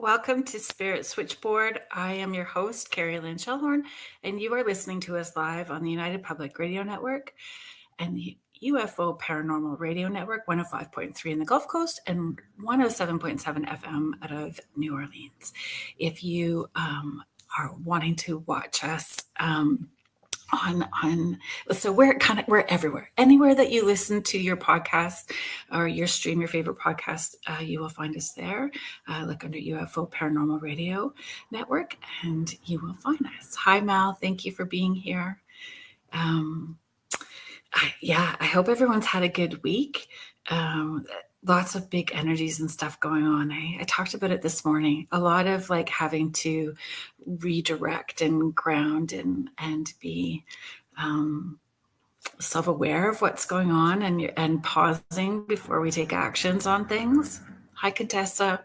Welcome to Spirit Switchboard. I am your host, Carrie Lynn Shellhorn, and you are listening to us live on the United Public Radio Network and the UFO Paranormal Radio Network, 105.3 in the Gulf Coast and 107.7 FM out of New Orleans. If you are wanting to watch us, so we're everywhere. Anywhere that you listen to your podcast or your stream your favorite podcast, you will find us there. Look under UFO Paranormal Radio Network and you will find us. Hi Mal, thank you for being here. I hope everyone's had a good week. Lots of big energies and stuff going on. I talked about it this morning. A lot of like having to redirect and ground and be self-aware of what's going on and pausing before we take actions on things. Hi, Contessa.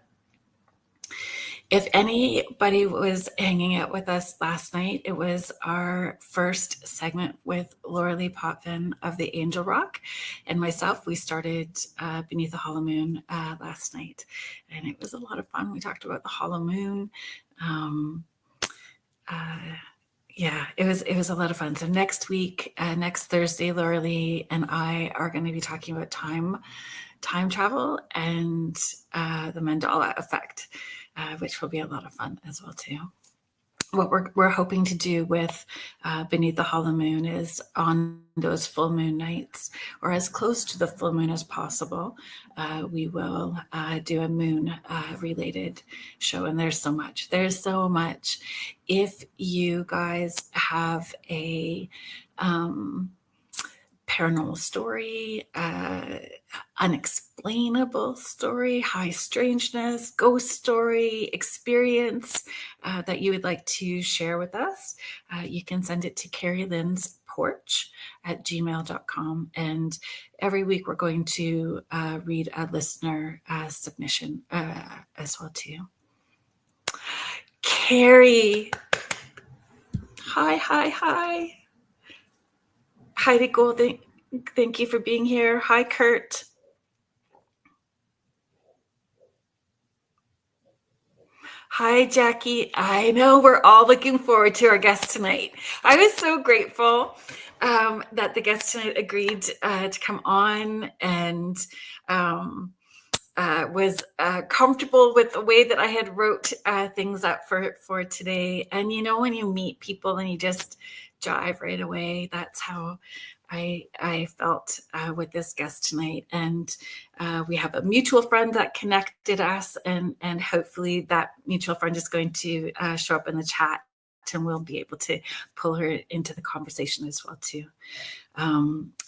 If anybody was hanging out with us last night, it was our first segment with Laura Lee Potvin of the Angel Rock and myself. We started Beneath the Hollow Moon last night, and it was a lot of fun. We talked about the Hollow Moon. It was a lot of fun. So next week, next Thursday, Laura Lee and I are going to be talking about time travel and the Mandela effect. Which will be a lot of fun as well too. What we're hoping to do with Beneath the Hollow Moon is on those full moon nights, or as close to the full moon as possible, we will do a moon related show. And there's so much. If you guys have a paranormal story, unexplainable story, high strangeness, ghost story, experience that you would like to share with us, you can send it to Carrie Lynn's Porch at gmail.com. And every week we're going to read a listener submission as well too. Carrie. Hi. Heidi Gould, thank you for being here. Hi, Kurt. Hi, Jackie. I know we're all looking forward to our guest tonight. I was so grateful that the guest tonight agreed to come on and was comfortable with the way that I had wrote things up for today. And you know, when you meet people and you just jive right away, that's how I felt with this guest tonight. And we have a mutual friend that connected us, and hopefully that mutual friend is going to show up in the chat, and we'll be able to pull her into the conversation as well too.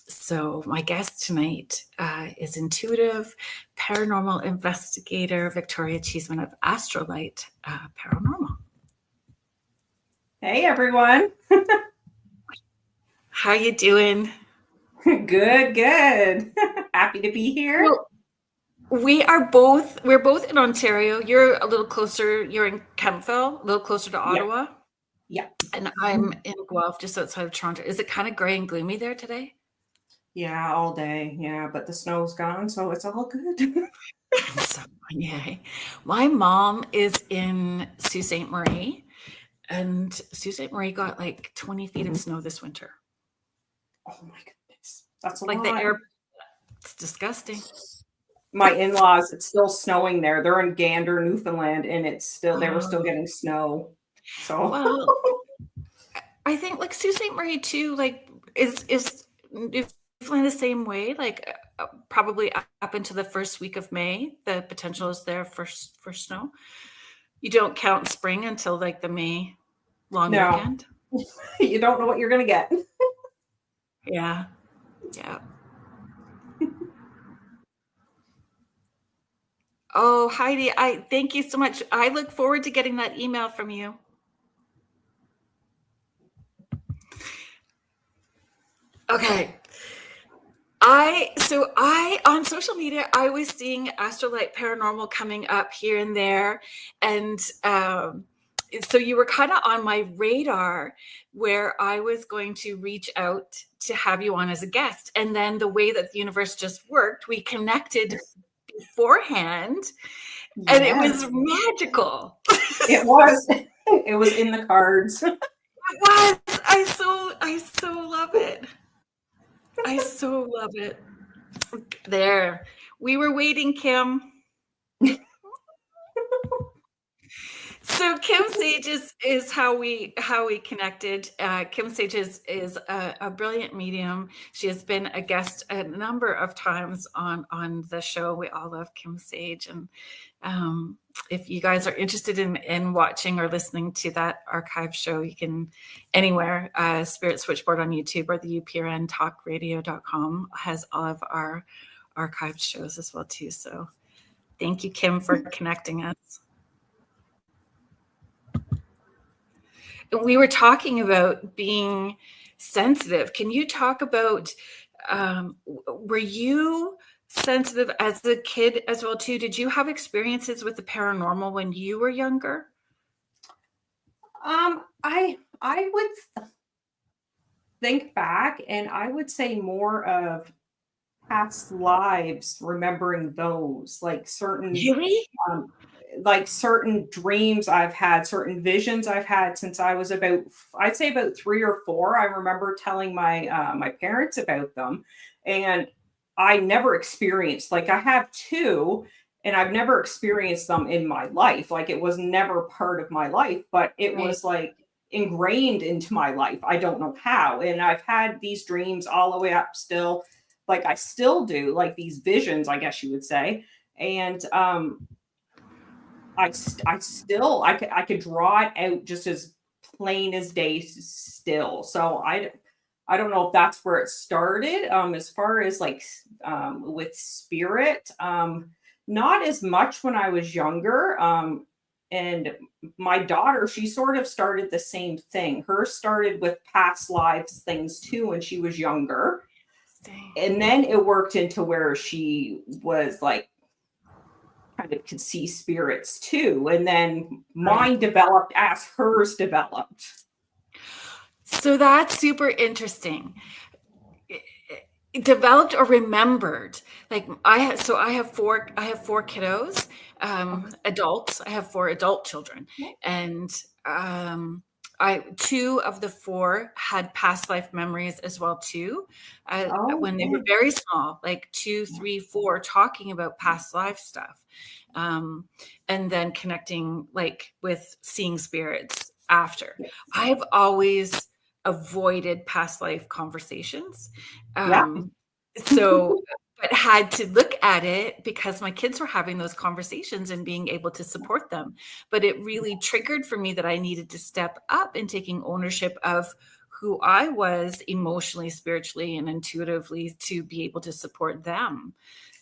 So my guest tonight is intuitive paranormal investigator Victoria Cheeseman of Astral Light Paranormal. Hey everyone. How you doing? Good. Happy to be here. Well, we're both in Ontario. You're a little closer. You're in Kemptville, a little closer to Ottawa. Yeah. And I'm in Guelph, just outside of Toronto. Is it kind of gray and gloomy there today? Yeah, all day. Yeah, but the snow's gone, so it's all good. So, yay. My mom is in Sault Ste. Marie, and Sault Ste. Marie got like 20 feet of snow this winter. Oh my goodness. That's a like lot. The air. It's disgusting. My in-laws, it's still snowing there. They're in Gander, Newfoundland, and they were still getting snow. So well, I think like Sault Ste. Marie too, like is Newfoundland the same way? Like probably up into the first week of May, the potential is there for snow. You don't count spring until like the May long weekend. You don't know what you're gonna get. Yeah. Oh, Heidi, I thank you so much. I look forward to getting that email from you. Okay. I on social media, I was seeing Astral Light Paranormal coming up here and there. And so you were kind of on my radar where I was going to reach out to have you on as a guest. And then the way that the universe just worked, we connected beforehand And it was Yes, magical. it was. It was in the cards. It was. I so love it. I so love it. There. We were waiting, Kim. So Kim Sage is how we connected. Kim Sage is a brilliant medium. She has been a guest a number of times on the show. We all love Kim Sage, and if you guys are interested in watching or listening to that archive show, you can anywhere. Spirit Switchboard on YouTube or the UPRN talkradio.com has all of our archived shows as well too. So thank you, Kim, for connecting us. We were talking about being sensitive. Can you talk about, were you sensitive as a kid as well too? Did you have experiences with the paranormal when you were younger? I would think back, and I would say more of past lives, remembering those, Really? um, like certain dreams I've had, certain visions I've had since I was about, I'd say about 3 or 4. I remember telling my parents about them, and I never experienced. Like I have two, and I've never experienced them in my life. Like it was never part of my life, but it Right. was like ingrained into my life. I don't know how, and I've had these dreams all the way up still. Like I still do, like these visions, I guess you would say, and I still I could draw it out just as plain as day still. So I don't know if that's where it started. As far as with spirit, not as much when I was younger. And my daughter, she sort of started the same thing. Hers started with past lives things too when she was younger. And then it worked into where she was like kind of could see spirits too. And then Right. mine developed as hers developed. So that's super interesting. Developed or remembered. Like I have four kiddos, adults. I have 4 adult children, and I 2 of the 4 had past life memories as well too. Oh, When they were okay. very small, like 2, 3, 4, talking about past life stuff, and then connecting like with seeing spirits after. Yes. I've always avoided past life conversations. Yeah. So, but had to look at it because my kids were having those conversations and being able to support them. But it really triggered for me that I needed to step up in taking ownership of who I was emotionally, spiritually, and intuitively to be able to support them.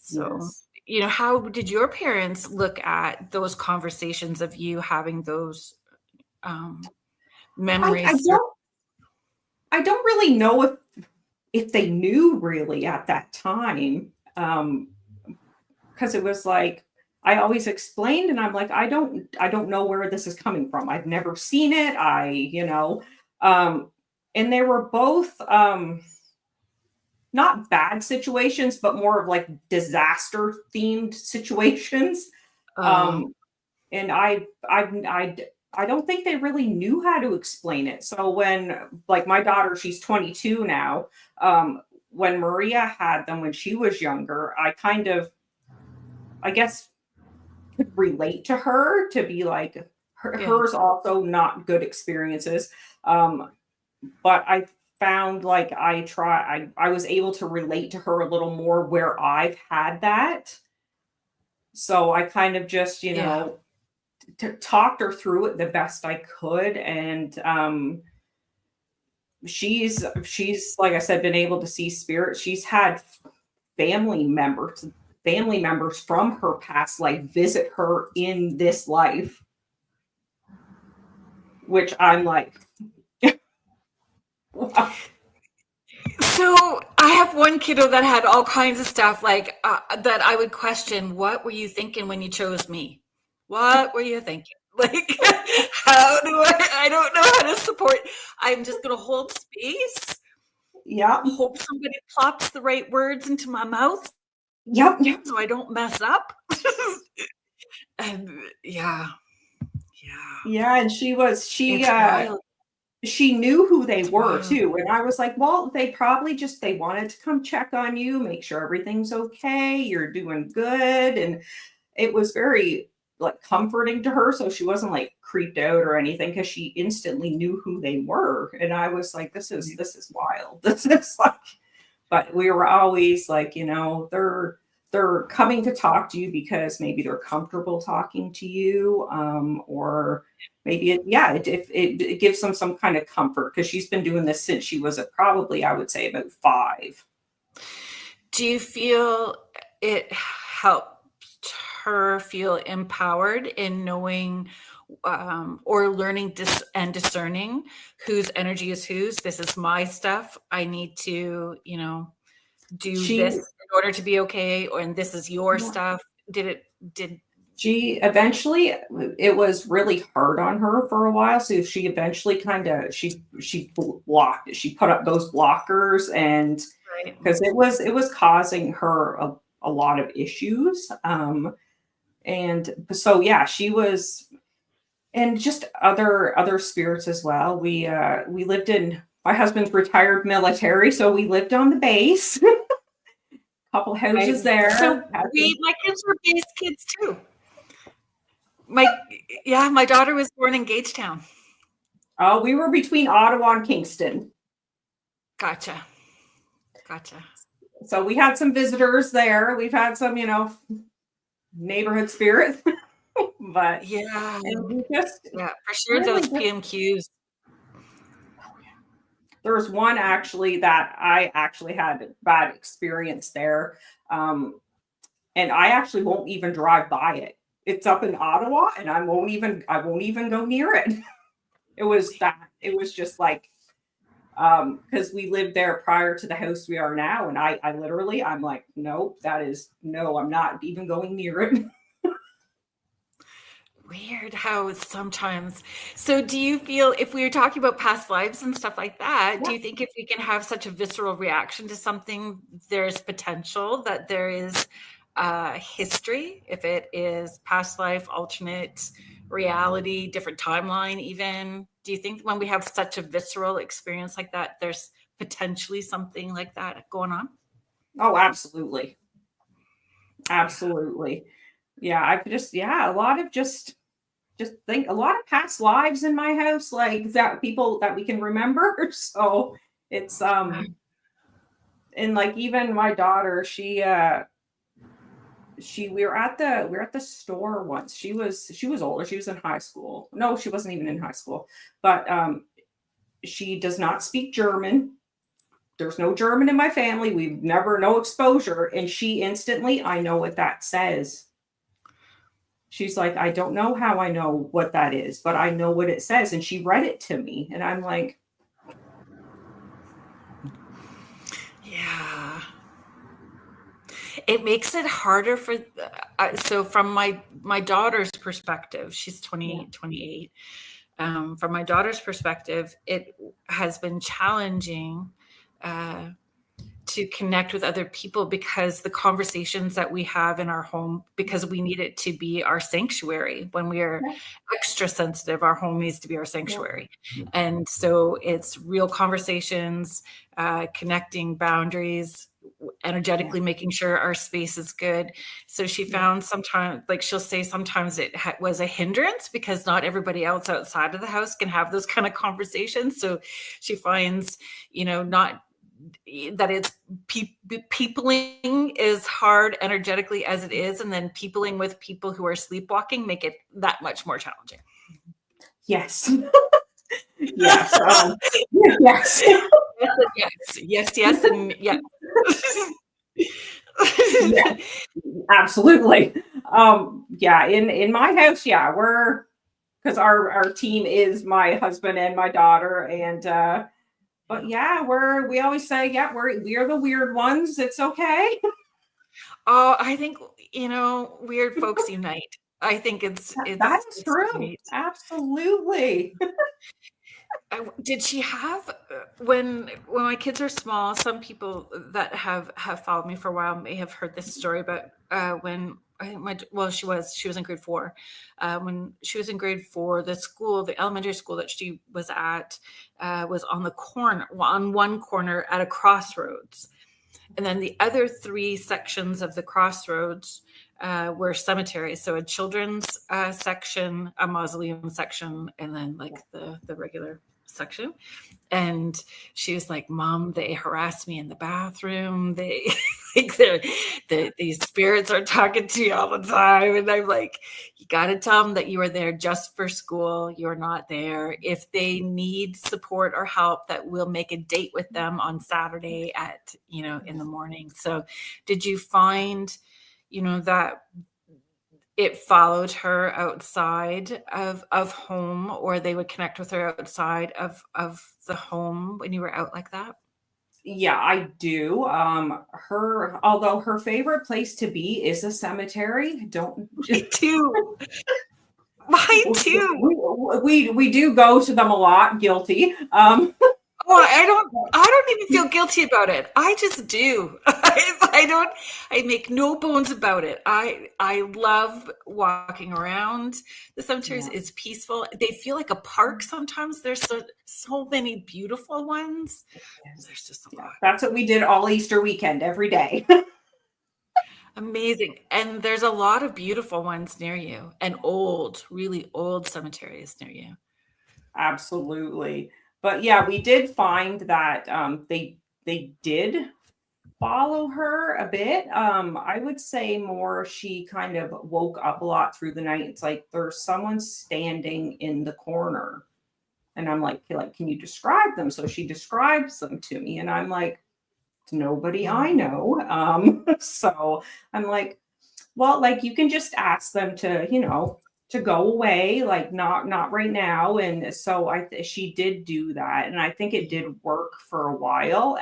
So, Yes. how did your parents look at those conversations of you having those I, I memories? don't I don't really know if they knew really at that time. Because it was like I always explained, and I'm like, I don't know where this is coming from. I've never seen it. Um, and they were both not bad situations, but more of like disaster themed situations. Uh, Um, and I don't think they really knew how to explain it. So when like my daughter, she's 22 now. When Maria had them when she was younger, I kind of, I guess, could relate to her to be like yeah, hers also not good experiences. Um, but I found like I was able to relate to her a little more where I've had that. So I kind of just, yeah. talked her through it the best I could. And she's like I said, been able to see spirit. She's had family members family members from her past life visit her in this life, which I'm like, wow. So I have one kiddo that had all kinds of stuff like that I would question. What were you thinking when you chose me? What were you thinking? Like, how do I don't know how to support. I'm just going to hold space, Yeah. hope somebody plops the right words into my mouth Yep. Yep. so I don't mess up. And yeah, yeah. Yeah, and It's wild. she knew who they It's were wild. too. And I was like, well, they probably just they wanted to come check on you, make sure everything's okay, you're doing good. And it was very like comforting to her. So she wasn't like creeped out or anything because she instantly knew who they were. And I was like, this is wild. This is like, but we were always like, they're coming to talk to you because maybe they're comfortable talking to you, or maybe it gives them some kind of comfort because she's been doing this since she was probably, I would say, about 5. Do you feel it helped her feel empowered in knowing or learning and discerning whose energy is whose? This is my stuff. I need to, do this She in order to be okay, and this is your stuff. Did She eventually, it was really hard on her for a while. So she eventually kind of she blocked it. She put up those blockers, and right? because it was causing her a lot of issues. And so yeah, she was, and just other spirits as well. We lived in my husband's retired military, so we lived on the base. Couple Right. houses there. So my kids were base kids too. My daughter was born in Gagetown. Oh, we were between Ottawa and Kingston. Gotcha. So we had some visitors there. We've had some, neighborhood spirits, but Yeah. and we just Yeah, for sure really those just, PMQs. there was one actually that I actually had a bad experience there. And I actually won't even drive by it. It's up in Ottawa and I won't even go near it. It was just like, because we lived there prior to the house we are now, and I literally, I'm like, nope, no, I'm not even going near it. Weird how sometimes. So do you feel, if we were talking about past lives and stuff like that, Yeah. do you think if we can have such a visceral reaction to something, there's potential that there is history, if it is past life, alternate reality, different timeline even? Do you think when we have such a visceral experience like that, there's potentially something like that going on? Oh, absolutely. Absolutely. Yeah, a lot of just think a lot of past lives in my house, like that people that we can remember. So it's and like even my daughter, we were at the store once. She was older. She was in high school. No, she wasn't even in high school. But she does not speak German. There's no German in my family. We've never no exposure. And she instantly, I know what that says. She's like, I don't know how I know what that is, but I know what it says. And she read it to me. And I'm like, Yeah. It makes it harder for, so from my daughter's perspective, she's yeah, 28. From my daughter's perspective, it has been challenging uh, to connect with other people because the conversations that we have in our home, because we need it to be our sanctuary. When we are yeah, extra sensitive, our home needs to be our yeah, sanctuary. And so it's real conversations, connecting boundaries, yeah, energetically making sure our space is good. So she yeah, found sometimes, like she'll say sometimes it was a hindrance because not everybody else outside of the house can have those kind of conversations. So she finds, not that it's peopling is hard energetically as it is, and then peopling with people who are sleepwalking make it that much more challenging. yes, yes, yes. Yes, and yes. Yeah, absolutely. Yeah, in my house, yeah, we're because our team is my husband and my daughter, and but yeah, we always say, yeah, we're the weird ones. It's okay. Oh, I think, weird folks unite. I think it's That it's is it's true. great. Absolutely. Did she have when my kids are small? Some people that have followed me for a while may have heard this story, but when I think she was in grade 4. When she was in grade 4, the elementary school that she was at, was on one corner at a crossroads. And then the other 3 sections of the crossroads were cemeteries. So a children's section, a mausoleum section, and then like the regular section. And she was like, Mom, they harass me in the bathroom. They these spirits are talking to you all the time. And I'm like, you got to tell them that you are there just for school. You're not there. If they need support or help, that we'll make a date with them on Saturday at, in the morning. So did you find, that it followed her outside of home, or they would connect with her outside of the home when you were out like that? Yeah, I do. Although her favorite place to be is a cemetery. Don't Me too. Mine too. we do go to them a lot. Guilty. Oh, I don't even feel guilty about it. I just do. I make no bones about it. I love walking around the cemeteries. Yeah. It's peaceful. They feel like a park sometimes. There's so many beautiful ones. There's just a lot. That's what we did all Easter weekend, every day. Amazing. And there's a lot of beautiful ones near you, and really old cemeteries near you. Absolutely. But yeah, we did find that they did follow her a bit. I would say more she kind of woke up a lot through the night. It's like there's someone standing in the corner. And I'm like, can you describe them? So she describes them to me. And I'm like, it's nobody I know. So I'm like, well, like you can just ask them to, to go away, like not right now. And so she did do that, and I think it did work for a while.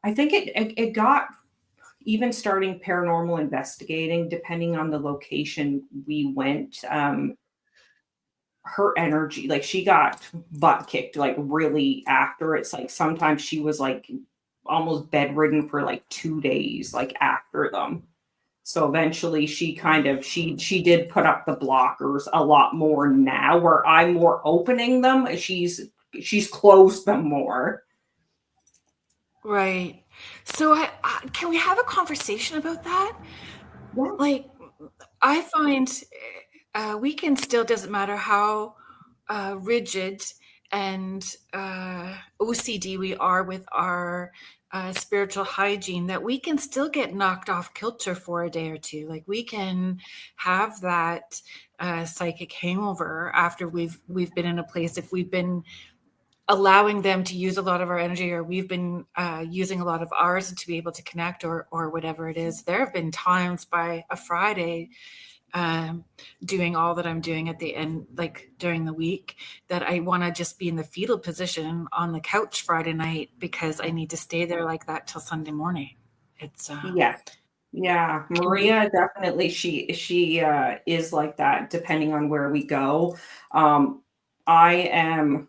I think it got, even starting paranormal investigating, depending on the location we went, her energy, like she got butt kicked, like really after. It's like sometimes she was like almost bedridden for like 2 days, like after them. So eventually she did put up the blockers a lot more now, where I'm more opening them. She's closed them more. Right. So can we have a conversation about that? Yeah. Like, I find weekend still doesn't matter how rigid and OCD we are with our spiritual hygiene, that we can still get knocked off kilter for a day or two. Like we can have that psychic hangover after we've been in a place, if we've been allowing them to use a lot of our energy, or we've been using a lot of ours to be able to connect, or whatever it is. There have been times by a Friday, doing all that I'm doing at the end, like during the week, that I want to just be in the fetal position on the couch Friday night because I need to stay there like that till Sunday morning. It's yeah, Maria definitely, she is like that depending on where we go. I am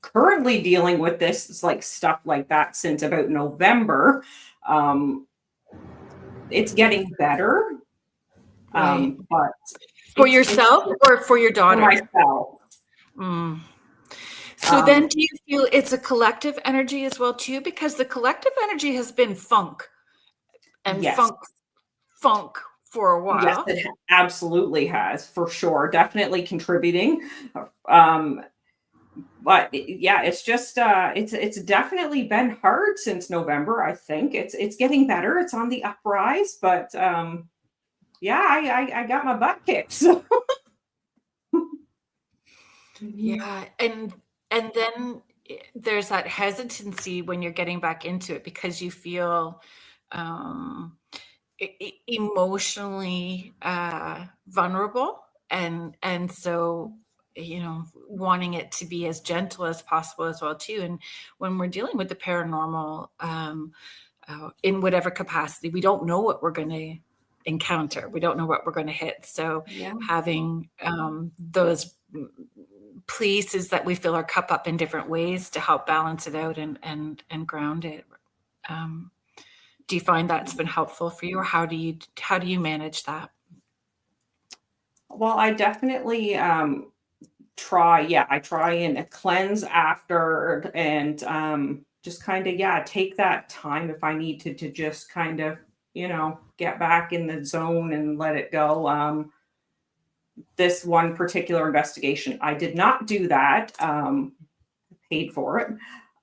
currently dealing with this like stuff like that since about November. It's getting better. right. But For yourself or for your daughter? For myself. So then do you feel it's a collective energy as well too? Because the collective energy has been funk and Yes. funk for a while. Yes, it absolutely has, for sure. Definitely contributing. But yeah, it's just it's definitely been hard since November. I think it's getting better. It's on the uprise, but yeah, I got my butt kicked. So. Yeah, and then there's that hesitancy when you're getting back into it because you feel emotionally vulnerable, and so wanting it to be as gentle as possible as well too. And when we're dealing with the paranormal, in whatever capacity, we don't know what we're going to encounter. We don't know what we're going to hit. So having those places that we fill our cup up in different ways to help balance it out and ground it. Do you find that's been helpful for you, or how do you manage that? Well, I definitely I try and cleanse after, and just kind of, yeah, take that time if I need to just kind of, get back in the zone and let it go. This one particular investigation, I did not do that. Paid for it.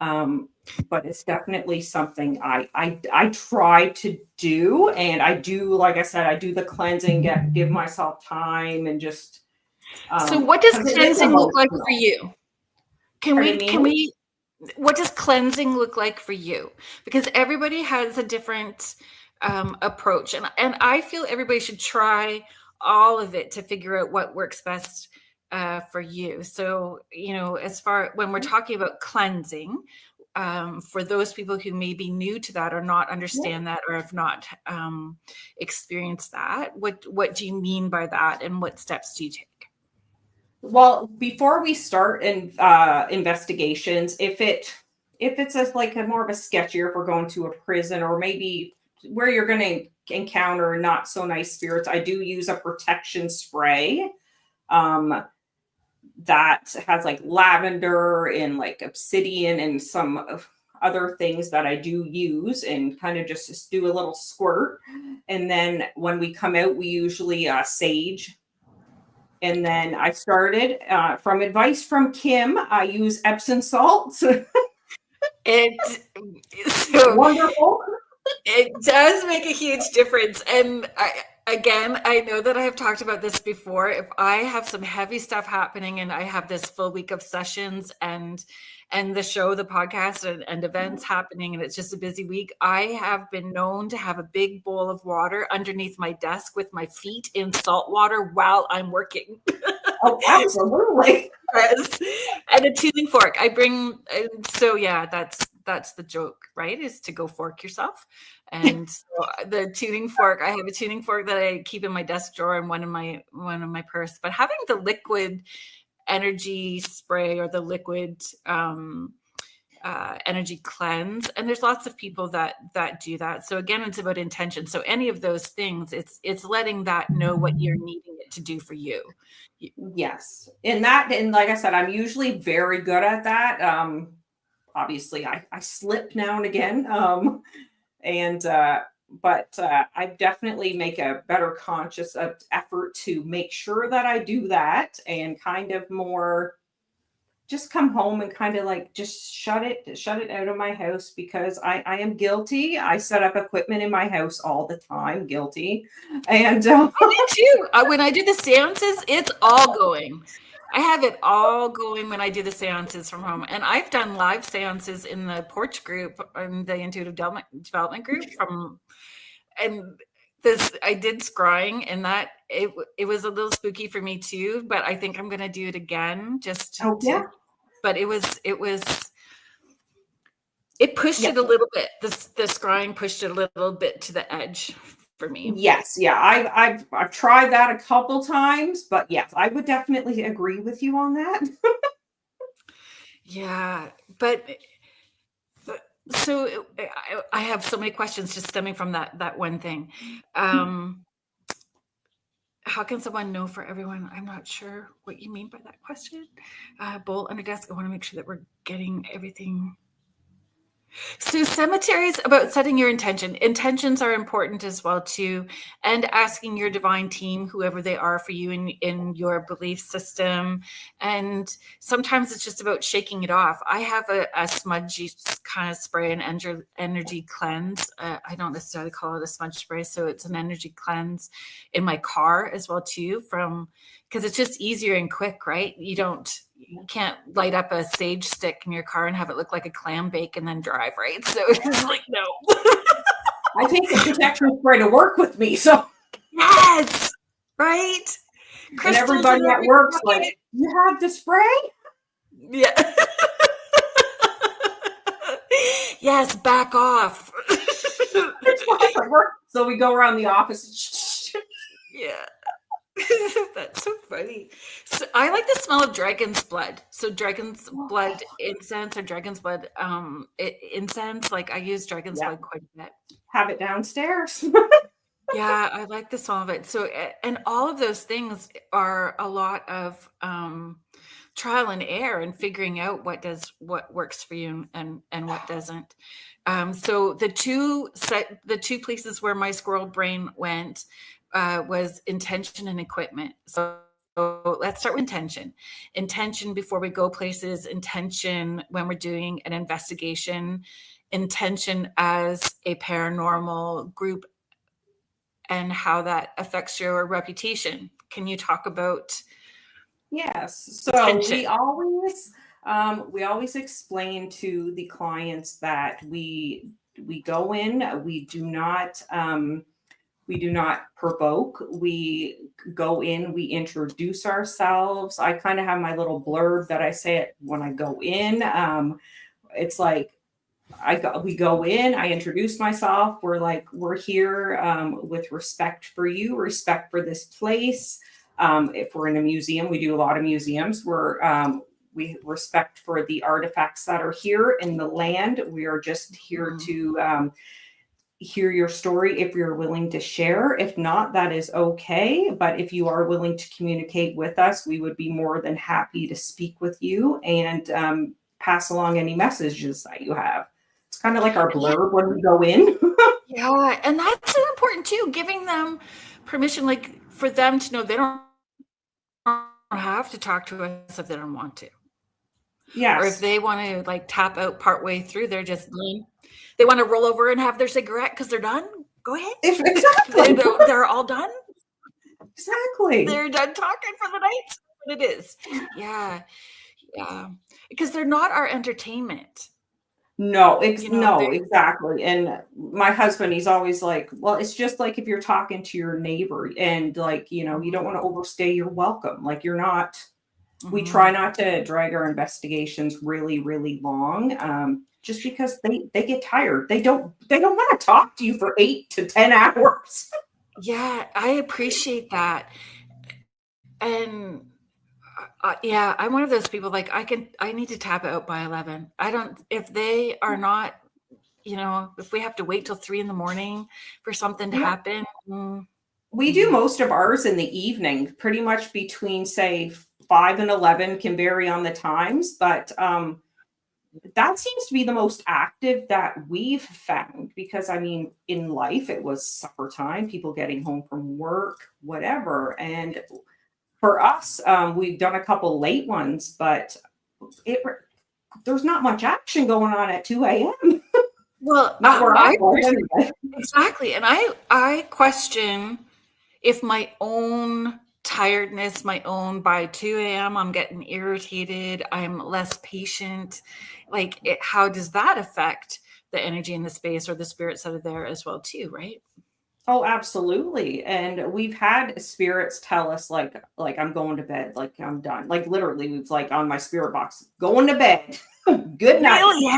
Um, but it's definitely something I try to do, and I do, like I said, I do the cleansing, give myself time, and just So what does 'cause it is cleansing look like for emotional. you? Can Pardon we me? can we what does cleansing look like for you? Because everybody has a different approach, and I feel everybody should try all of it to figure out what works best for you. So, as far when we're talking about cleansing, for those people who may be new to that or not Yeah. understand that or have not experienced that, what do you mean by that, and what steps do you take? Well, before we start in investigations, if it's like a more of a sketchier, if we're going to a prison or maybe where you're going to encounter not so nice spirits, I do use a protection spray. Um, that has like lavender and like obsidian and some other things that I do use, and kind of just do a little squirt. And then when we come out, we usually sage. And then I started from advice from Kim. I use Epsom salt. It so Wonderful. it does make a huge difference. And I know that I have talked about this before. If I have some heavy stuff happening and I have this full week of sessions and the show, the podcast, and events happening, and it's just a busy week, I have been known to have a big bowl of water underneath my desk with my feet in salt water while I'm working. Oh, absolutely. Yes. And a tuning fork. So yeah, that's the joke, right? Is to go fork yourself. And so the tuning fork, I have a tuning fork that I keep in my desk drawer and one in my purse. But having the liquid energy spray or the liquid energy cleanse, and there's lots of people that do that. So again, it's about intention. So any of those things, it's letting that know what you're needing it to do for you. Yes. And like I said, I'm usually very good at that. Obviously I slip now and again. And but I definitely make a better conscious effort to make sure that I do that, and kind of more just come home and kind of like just shut it out of my house, because I am guilty. I set up equipment in my house all the time, guilty. And I do too. When I do the seances, it's all going. I have it all going when I do the seances from home. And I've done live seances in the porch group, in the intuitive development group and I did scrying, and that it was a little spooky for me too, but I think I'm going to do it again oh yeah. but it pushed Yeah. it a little bit. The scrying pushed it a little bit to the edge for me. Yes, yeah, I've tried that a couple times, but yes, I would definitely agree with you on that. Yeah, but so I have so many questions just stemming from that one thing. How can someone know for everyone? I'm not sure what you mean by that question. Bowl under desk. I want to make sure that we're getting everything. So cemeteries, about setting your intention. Intentions are important as well too, and asking your divine team, whoever they are for you in your belief system. And sometimes it's just about shaking it off. I have a smudgy kind of spray, an energy cleanse. I don't necessarily call it a smudge spray, so it's an energy cleanse in my car as well too, because it's just easier and quick, right? You can't light up a sage stick in your car and have it look like a clam bake and then drive, right? So it's like, no. I take the protection spray to work with me, so Yes, right? and everybody at work's like, "You have the spray?" Yeah. Yes, back off. So we go around the office. Yeah. That's so funny. So I like the smell of dragon's blood. So dragon's blood incense or dragon's blood incense. Like I use dragon's blood quite a bit. have it downstairs. Yeah, I like the sound of it. So, and all of those things are a lot of trial and error and figuring out what works for you and what doesn't. So the two places where my squirrel brain went was intention and equipment. So let's start with intention. Intention before we go places, intention when we're doing an investigation, intention as a paranormal group, and how that affects your reputation. Can you talk about Yes. So intention? we always explain to the clients that we go in, we do not provoke. We go in, we introduce ourselves. I kind of have my little blurb that I say it when I go in. It's like we go in, I introduce myself. We're like, we're here with respect for you, respect for this place. If we're in a museum, we do a lot of museums. We respect for the artifacts that are here in the land. We are just here to hear your story if you're willing to share. If not, that is okay. But if you are willing to communicate with us, we would be more than happy to speak with you and pass along any messages that you have. It's kind of like our blurb when we go in. Yeah, and that's so important too, giving them permission, like for them to know they don't have to talk to us if they don't want to. Yes. Or if they want to like tap out partway through, they're just done. They want to roll over and have their cigarette because they're done. Go ahead. Exactly. They're all done. Exactly. They're done talking for the night. What it is. Yeah. Yeah. Because they're not our entertainment. No, exactly. And my husband, he's always like, well, it's just like if you're talking to your neighbor and like, you don't want to overstay your welcome. Like you're not, we try not to drag our investigations really, really long. Just because they get tired. They don't want to talk to you for 8 to 10 hours. Yeah, I appreciate that. And yeah, I'm one of those people, like I need to tap out by 11. If they are not, if we have to wait till 3 a.m. for something to happen. We do most of ours in the evening, pretty much between say 5 and 11, can vary on the times, but that seems to be the most active that we've found because I mean, in life, it was supper time, people getting home from work, whatever. And for us, we've done a couple late ones, but there's not much action going on at 2 a.m. Well, not where I was anyway. Exactly. And I question if my own tiredness, by 2 a.m., I'm getting irritated, I'm less patient. Like, how does that affect the energy in the space or the spirits that are there as well, too, right? Oh, absolutely. And we've had spirits tell us like I'm going to bed, like I'm done. Like literally, we've like on my spirit box, going to bed. Good night. Really?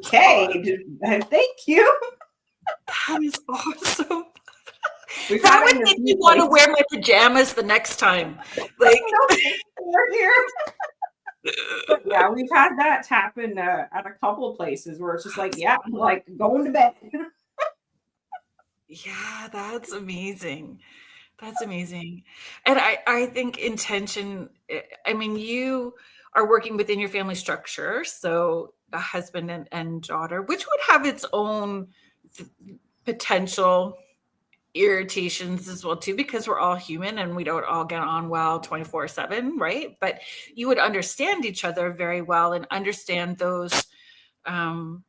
Okay, thank you. That is awesome. That would make me want to wear my pajamas the next time. Like we're here. But yeah, we've had that happen at a couple of places where it's just like, yeah, I'm like going to bed. Yeah, that's amazing. That's amazing. And I think intention, I mean, you are working within your family structure. So a husband and daughter, which would have its own potential irritations as well too, because we're all human and we don't all get on well 24/7, right? But you would understand each other very well and understand those nonverbal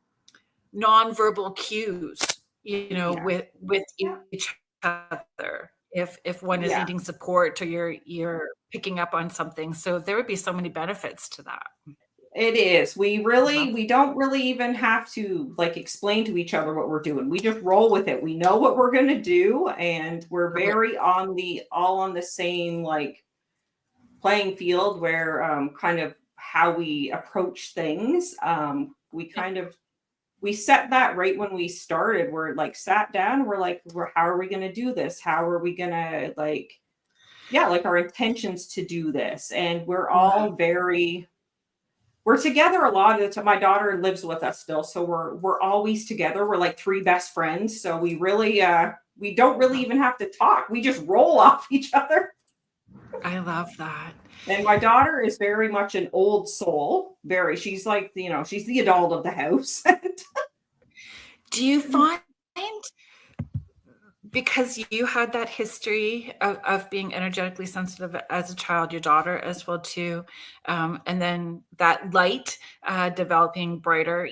cues, with each other. If one is needing support or you're picking up on something, so there would be so many benefits to that. It is. We don't really even have to like explain to each other what we're doing. We just roll with it. We know what we're going to do, and we're very all on the same like playing field where kind of how we approach things. We set that right when we started. We're like sat down. We're like, how are we going to do this? How are we going to like our intentions to do this? And we're all very we're together a lot of the time. My daughter lives with us still, so we're always together. We're like three best friends, so we don't really even have to talk. We just roll off each other. I love that. And my daughter is very much an old soul. Very, she's like, she's the adult of the house. Do you find, because you had that history of being energetically sensitive as a child, your daughter as well too, and then that light developing brighter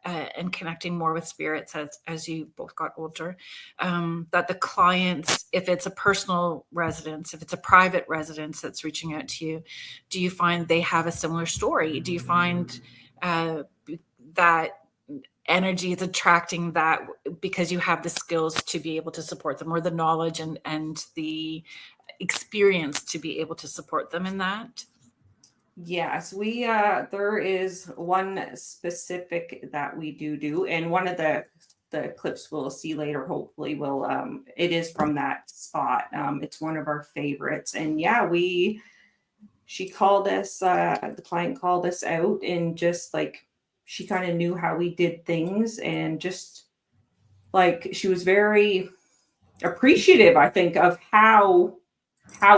and connecting more with spirits as you both got older, that the clients, if it's a personal residence, if it's a private residence that's reaching out to you, do you find they have a similar story? Do you find that energy is attracting that because you have the skills to be able to support them, or the knowledge and the experience to be able to support them in that? Yes, there is one specific that we do, and one of the clips we'll see later, hopefully will, it is from that spot. It's one of our favorites. And yeah, she called us, the client called us out, and just like, she kind of knew how we did things, and just like, she was very appreciative, I think, of how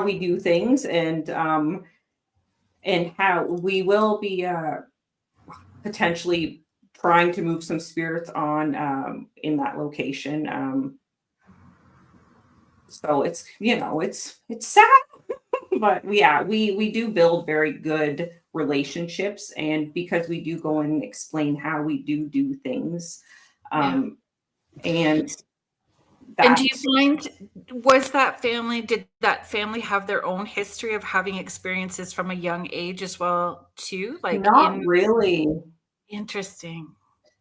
we do things, and how we will be potentially trying to move some spirits on in that location. So it's sad, but yeah, we do build very good relationships, and because we do go and explain how we do things, and And do that. you find, did that family have their own history of having experiences from a young age as well too? Like Not really. interesting.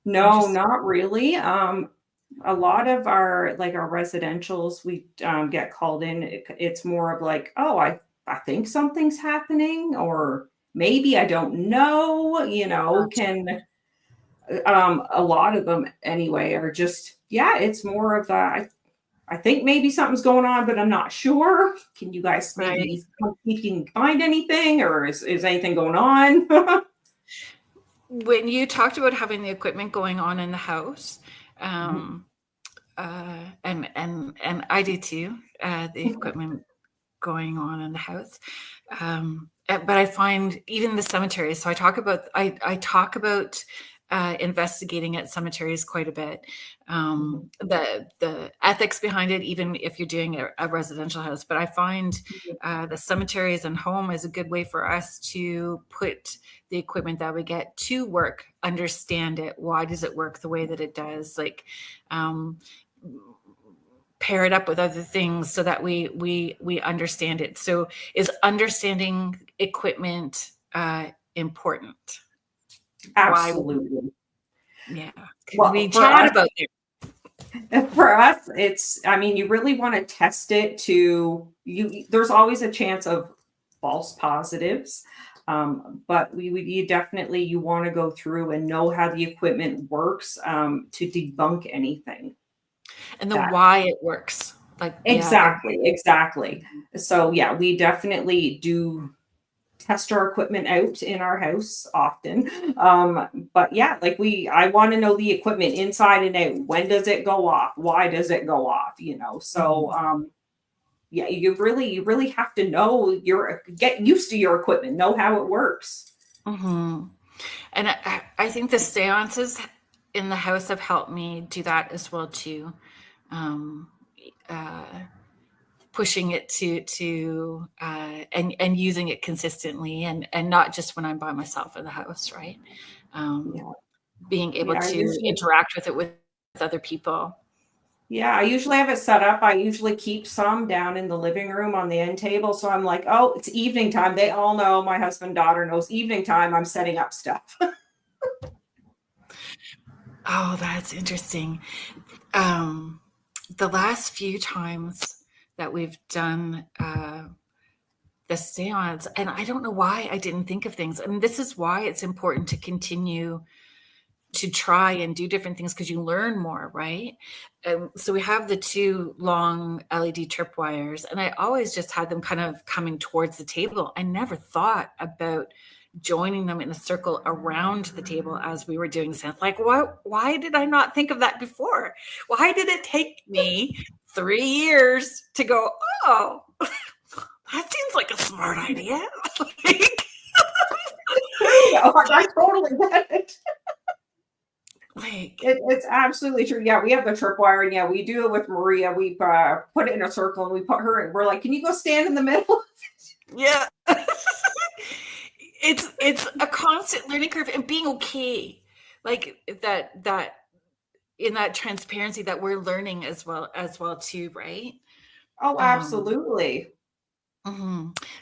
No, not really. A lot of our residentials, we get called in. It's more of like, oh, I think something's happening, or maybe I don't know. Can a lot of them anyway are just, yeah. It's more of I think maybe something's going on, but I'm not sure. Can you guys maybe see if you can find anything, or is anything going on? When you talked about having the equipment going on in the house, and I do too, the equipment going on in the house. But I find even the cemeteries. So I talk about investigating at cemeteries quite a bit. The ethics behind it, even if you're doing a residential house. But I find the cemeteries and home is a good way for us to put the equipment that we get to work, understand it. Why does it work the way that it does? Like, pair it up with other things so that we understand it. So is understanding equipment important? Absolutely. Yeah. Well, we chat about it. For us, you really want to test it there's always a chance of false positives. But you want to go through and know how the equipment works, to debunk anything. And why it works. Exactly. So yeah, we definitely do test our equipment out in our house often. But yeah, I want to know the equipment inside and out. When does it go off? Why does it go off? So yeah, you really have to know get used to your equipment, know how it works. Mm-hmm. And I think the seances in the house have helped me do that as well too. Pushing it to and using it consistently, and not just when I'm by myself in the house, right? Being able to interact with it with other people. Yeah, I usually have it set up. I usually keep some down in the living room on the end table. So I'm like, oh, it's evening time. They all know, my husband and daughter knows, evening time, I'm setting up stuff. Oh, that's interesting. The last few times that we've done the seance, and I don't know why I didn't think of things. And this is why it's important to continue to try and do different things, because you learn more, right? So we have the two long LED tripwires, and I always just had them kind of coming towards the table. I never thought about joining them in a circle around the table as we were doing sounds. Like, what? Why did I not think of that before? Why did it take me 3 years to go, oh, that seems like a smart idea? I totally get it. Like, it's absolutely true. Yeah, we have the tripwire, and yeah, we do it with Maria. We put it in a circle, and we put her in. We're like, can you go stand in the middle? yeah. It's a constant learning curve, and being okay, like that in that transparency that we're learning as well too, right? Oh, absolutely.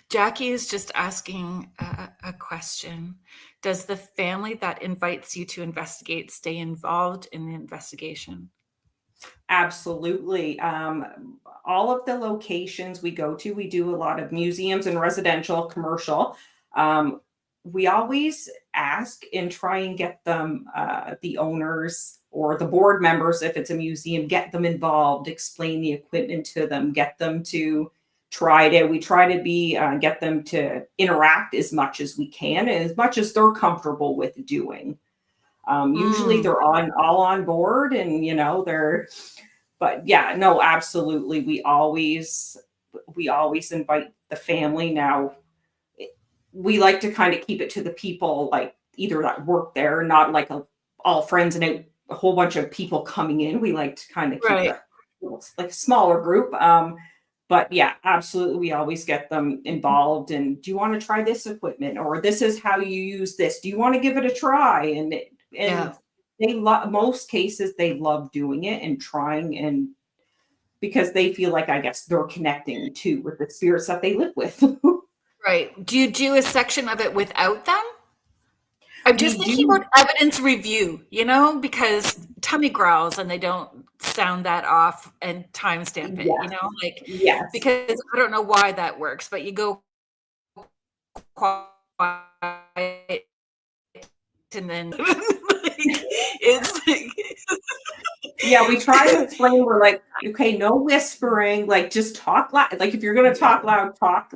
Jackie is just asking a question. Does the family that invites you to investigate stay involved in the investigation? Absolutely. All of the locations we go to, we do a lot of museums and residential, commercial. Um, we always ask and try and get them, the owners or the board members, if it's a museum, get them involved, explain the equipment to them, get them to we try to be, get them to interact as much as we can and as much as they're comfortable with doing. Usually they're all on board, and but yeah, no, absolutely. We always invite the family. Now, we like to kind of keep it to the people like either that work there, not like all friends and a whole bunch of people coming in. We like to kind of keep Right. it like smaller group. But yeah, absolutely. We always get them involved. And do you want to try this equipment, or this is how you use this? Do you want to give it a try? And Yeah. they love, most cases they love doing it and trying, and because they feel like, I guess, they're connecting too with the spirits that they live with. Right. Do you do a section of it without them? I'm just We thinking do. about evidence review, because tummy growls and they don't sound that off and timestamp it, Yes. like, Yes. because I don't know why that works, but you go quiet and then it's like, Yeah, we try to explain. We're like, okay, no whispering, like just talk loud. Like if you're gonna talk loud, talk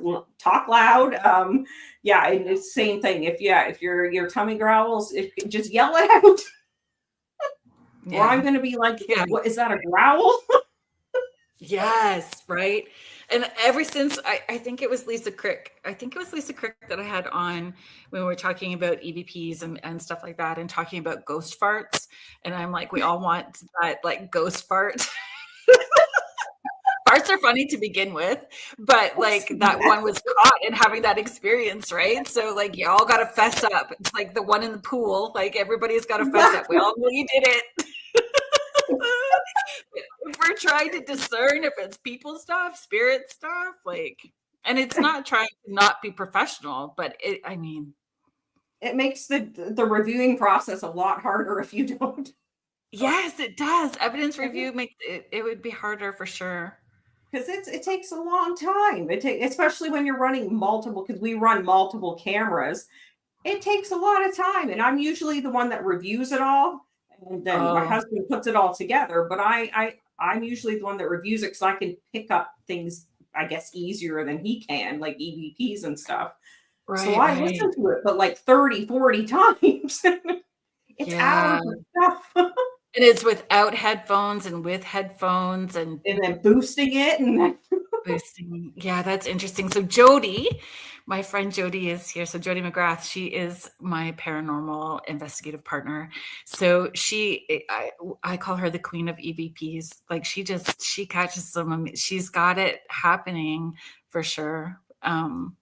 loud. Yeah, and it's the same thing. If your tummy growls, just yell it out. Or I'm yeah, gonna be like, yeah. what is that, a growl? Yes, right. And ever since I think it was Lisa Crick. I think it was Lisa Crick that I had on when we were talking about EVPs and stuff like that, and talking about ghost farts. And I'm like, we all want that like ghost fart. Farts are funny to begin with, but like that one was caught in having that experience, right? So like you all gotta fess up. It's like the one in the pool, like everybody's gotta fess up. We all know you did it. If we're trying to discern if it's people stuff, spirit stuff, like, and it's not trying to not be professional, but It makes the reviewing process a lot harder if you don't. yes, it does. Evidence review makes it would be harder for sure. Because it takes a long time. Especially when you're running multiple, because we run multiple cameras. It takes a lot of time, and I'm usually the one that reviews it all, and then my Oh, husband puts it all together. But I'm usually the one that reviews it, because I can pick up things, I guess, easier than he can, like EVPs and stuff. So right, I right. listen to it, but like 30, 40 times. It's Yeah. hours of stuff. And it's without headphones and with headphones and And then boosting it, and then boosting. Yeah, that's interesting. So Jody, my friend Jody is here. So Jody McGrath, she is my paranormal investigative partner. So I call her the queen of EVPs. Like she catches some. She's got it happening for sure. I'm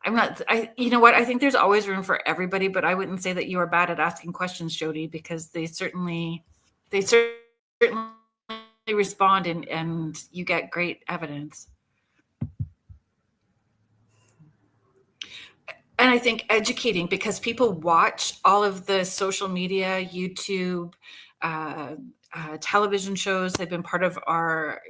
not. You know what? I think there's always room for everybody, but I wouldn't say that you are bad at asking questions, Jody, because they certainly respond and you get great evidence. And I think educating, because people watch all of the social media, YouTube, uh, television shows. They've been part of our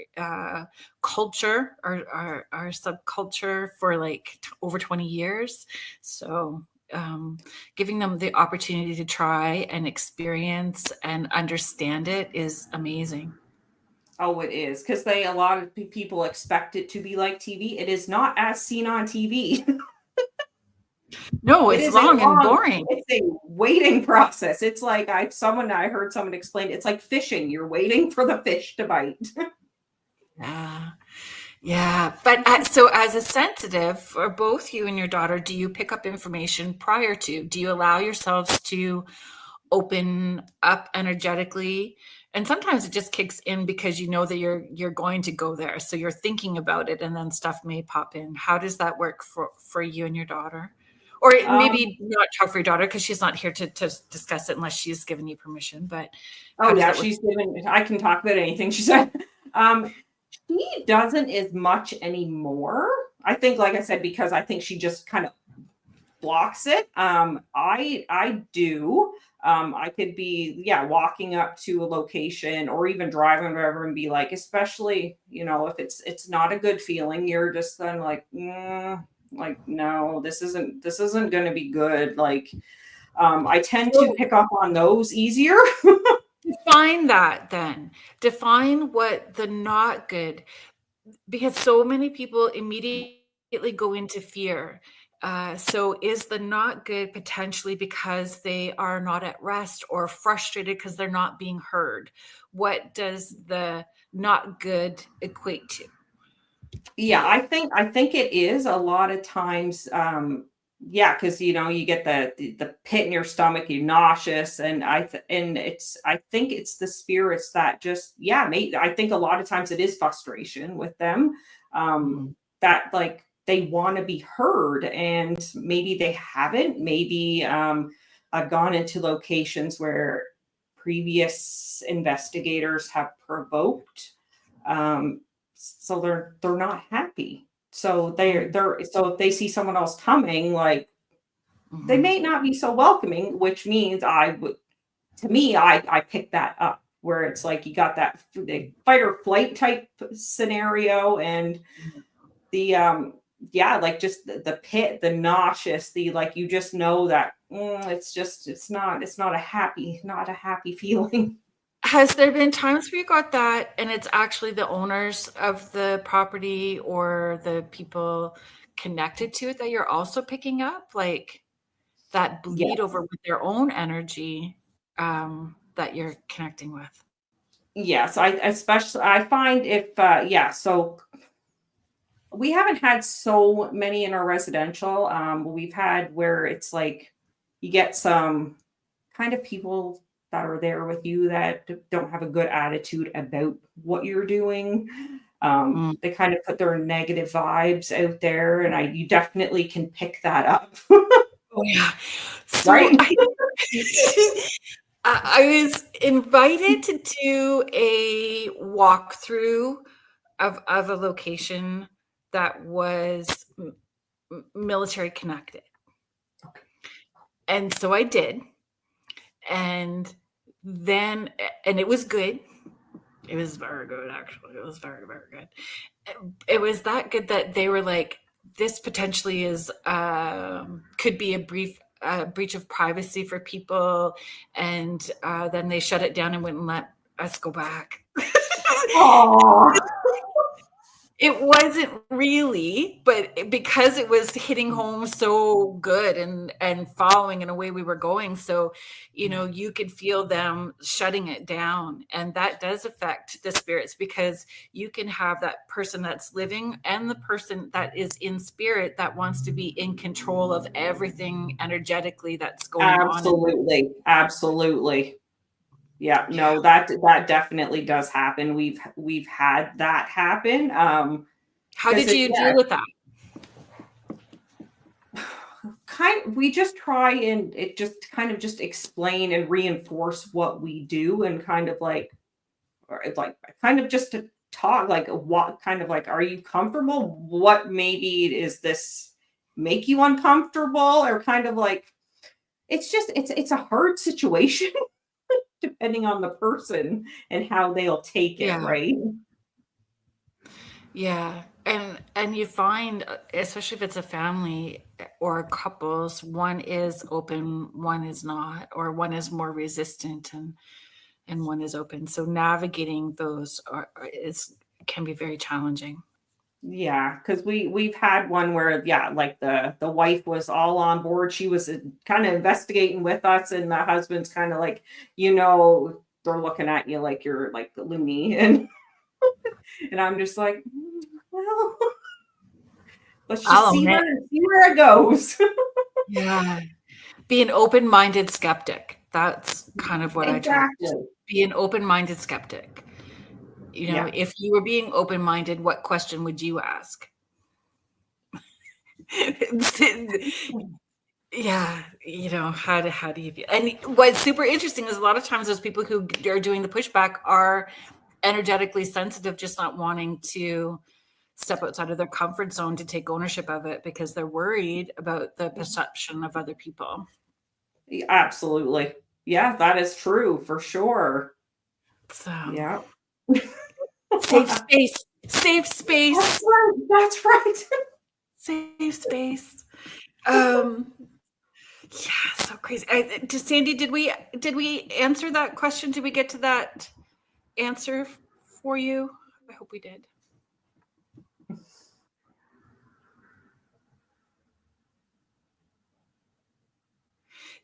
culture, our subculture for like over 20 years. So giving them the opportunity to try and experience and understand it is amazing. oh, it is, because a lot of people expect it to be like TV. It is not as seen on TV. No, It it's is a long and long, boring. it's a waiting process. It's like I heard someone explain it's like fishing. You're waiting for the fish to bite. Yeah. Yeah. But so as a sensitive for both you and your daughter, do you pick up information prior to? Do you allow yourselves to open up energetically? And sometimes it just kicks in because you know that you're going to go there. So you're thinking about it and then stuff may pop in. How does that work for you and your daughter? Or Um, maybe not talk for your daughter because she's not here to discuss it unless she's given you permission. But how oh does yeah, that work? she's given. I can talk about anything. She said. She doesn't as much anymore. I think, like I said, because I think she just kind of blocks it. I do. I could be, yeah, walking up to a location or even driving wherever and be like, especially, if it's not a good feeling, you're just then like, like, no, this isn't going to be good. Like, I tend to So pick up on those easier. define that then. Define what the not good, because so many people immediately go into fear. So is the not good potentially because they are not at rest or frustrated because they're not being heard? What does the not good equate to for Yeah, you? I think it is a lot of times, yeah, because you get the pit in your stomach, you're nauseous, and I think it's the spirits that just, yeah, I think a lot of times it is frustration with them, um, Mhm. that like they want to be heard, and maybe they haven't. Maybe I've gone into locations where previous investigators have provoked. Um, so they're not happy. So Mhm. so if they see someone else coming, like they Mhm. may not be so welcoming, which means I would to me, I pick that up where it's like you got that the fight or flight type scenario and the yeah, like just the pit, the nauseous, the like you just know that it's not a happy feeling. Has there been times where you got that and it's actually the owners of the property or the people connected to it that you're also picking up? Like that bleed Yes. over with their own energy, that you're connecting with? Yes, I find if yeah, so we haven't had so many in our residential. We've had where it's like you get some kind of people that are there with you that don't have a good attitude about what you're doing. Mm. They kind of put their negative vibes out there, and you definitely can pick that up, Oh, yeah. So right? I was invited to do a walkthrough of a location that was military connected. And so I did. And then, and it was good. It was very good, actually. It was very, very good. It was that good that they were like, this potentially is, could be a breach of privacy for people. And then they shut it down and wouldn't let us go back. Oh, It wasn't really, but because it was hitting home so good and following in a way we were going, so, you could feel them shutting it down, and that does affect the spirits because you can have that person that's living and the person that is in spirit that wants to be in control of everything energetically that's going on in the. absolutely, absolutely. Yeah, Yeah. no, that definitely does happen. We've had that happen. How Because did it you yeah, deal with that? we just try and it just kind of just explain and reinforce what we do and kind of like or it's like kind of just to talk like what kind of like are you comfortable? What maybe is this make you uncomfortable or kind of like it's a hard situation depending on the person and how they'll take it, Yeah. right? Yeah, and you find, especially if it's a family or couples, one is open, one is not, or one is more resistant and one is open. So navigating those is can be very challenging. Yeah, because we've had one where, yeah, like the wife was all on board. She was kind of investigating with us, and the husband's kind of like, they're looking at you like you're like the loony, and I'm just like, well, let's just I'll see admit, where it goes. yeah, be an open-minded skeptic. That's kind of what I try. Just Exactly. be an open-minded skeptic. Yeah. If you were being open-minded, what question would you ask? Yeah, how do you feel? And what's super interesting is a lot of times those people who are doing the pushback are energetically sensitive, just not wanting to step outside of their comfort zone to take ownership of it because they're worried about the perception of other people. Absolutely. Yeah, that is true for sure. So Yeah. safe space, safe space, That's right. That's right. safe space. Yeah, so crazy. Sandy, did we answer that question? Did we get to that answer for you? I hope we did.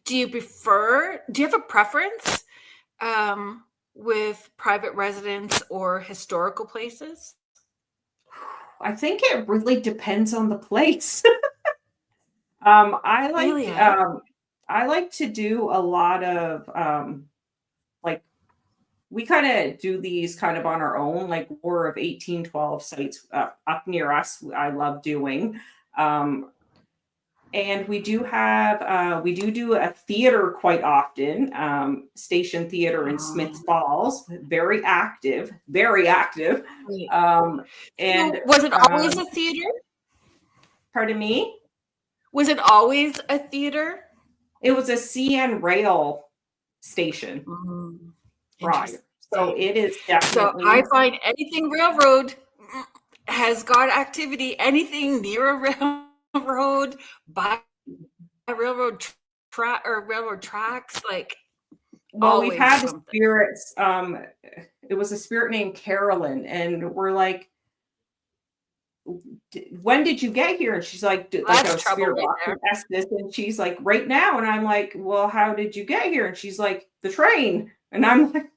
Do you have a preference with private residence or historical places? I think it really depends on the place. Really, eh? I like to do a lot of like we kind of do these kind of on our own, like War of 1812 sites up near us. I love doing. Um, and we do a theater quite often, Station Theater in Smiths Falls, very active, very active. Wait. Um, So and was it always a theater? Pardon me, Was it always a theater? it was a CN rail station prior, so Interesting. it is So I definitely. find anything railroad has got activity. Anything near a railroad, by a railroad track or railroad tracks, like Well, we've always had the something. spirits. It was a spirit named Carolyn, and we're like, when did you get here? And she's like That's a trouble spirit right box there. from Estes, and she's like, right now. And I'm like, well, how did you get here? And she's like, the train. And I'm like,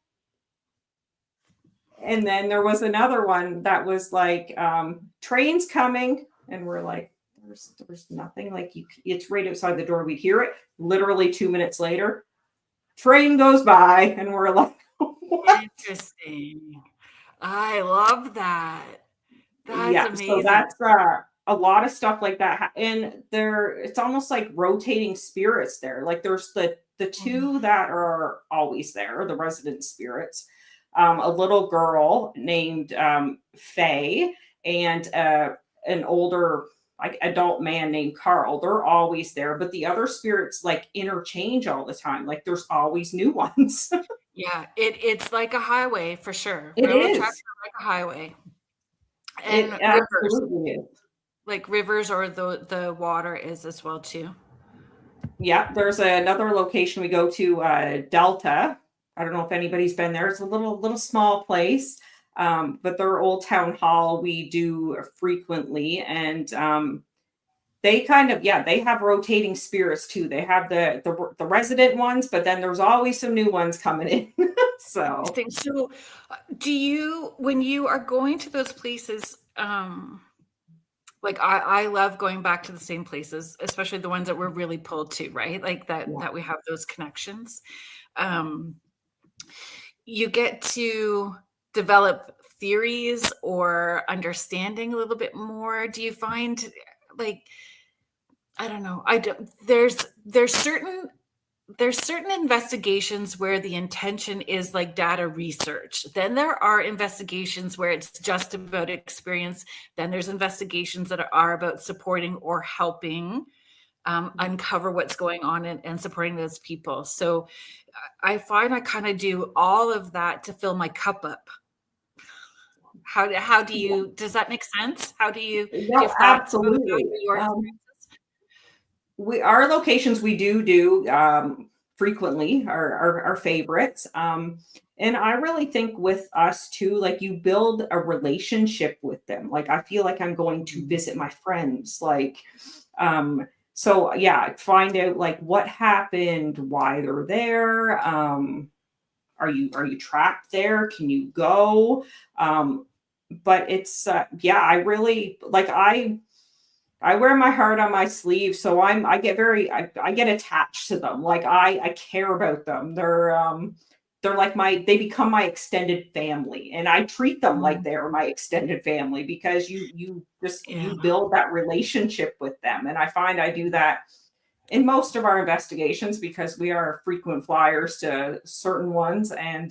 and then there was another one that was like, trains coming, and we're like, there's nothing, like, it's right outside the door. We'd hear it literally 2 minutes later, train goes by, and we're like, what? Interesting. I love that. That's Yeah, so amazing. that's a lot of stuff like that, and it's almost like rotating spirits there. Like there's the two that are always there, the resident spirits, a little girl named Faye, and an older like adult man named Carl. They're always there, but the other spirits like interchange all the time. Like there's always new ones. Yeah, it's like a highway for sure. It Railroad tracks is. are like a highway. It And rivers, absolutely is. like rivers or the water is as well too. Yeah, there's another location we go to, Delta. I don't know if anybody's been there. It's a little small place, but their old town hall we do frequently, and they kind of, yeah, they have rotating spirits too. They have the resident ones, but then there's always some new ones coming in. So Interesting. So, do you, when you are going to those places, like I love going back to the same places, especially the ones that we're really pulled to, right? Like yeah. that we have those connections. Um, you get to develop theories or understanding a little bit more. Do you find like I don't know. I don't, there's certain investigations where the intention is like data research. Then there are investigations where it's just about experience. Then there's investigations that are about supporting or helping uncover what's going on and supporting those people. So I find I kind of do all of that to fill my cup up. How do Yeah. you, does that make sense? Do you No, have thoughts about that, absolutely. your experiences? Our locations we do frequently are favorites. And I really think with us too, like you build a relationship with them. Like I feel like I'm going to visit my friends. Like, so yeah, find out like what happened, why they're there. Are you trapped there? Can you go? But it's yeah, I really like I wear my heart on my sleeve, so I get very I get attached to them. Like I care about them. They're like they become my extended family, and I treat them like they're my extended family because you Yeah. build that relationship with them. And I find I do that in most of our investigations because we are frequent flyers to certain ones. And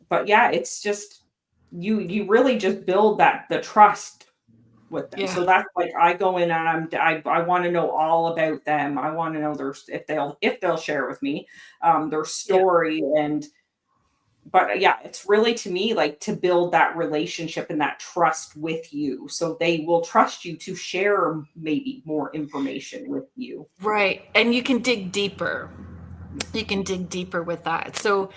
but yeah, it's just you really just build the trust with them. Yeah. So that's like I go in and I want to know all about them. I want to know if they'll share with me their Yeah. story. And but yeah, it's really to me like to build that relationship and that trust with you, so they will trust you to share maybe more information with you. Right. And you can dig deeper. You can dig deeper with that. So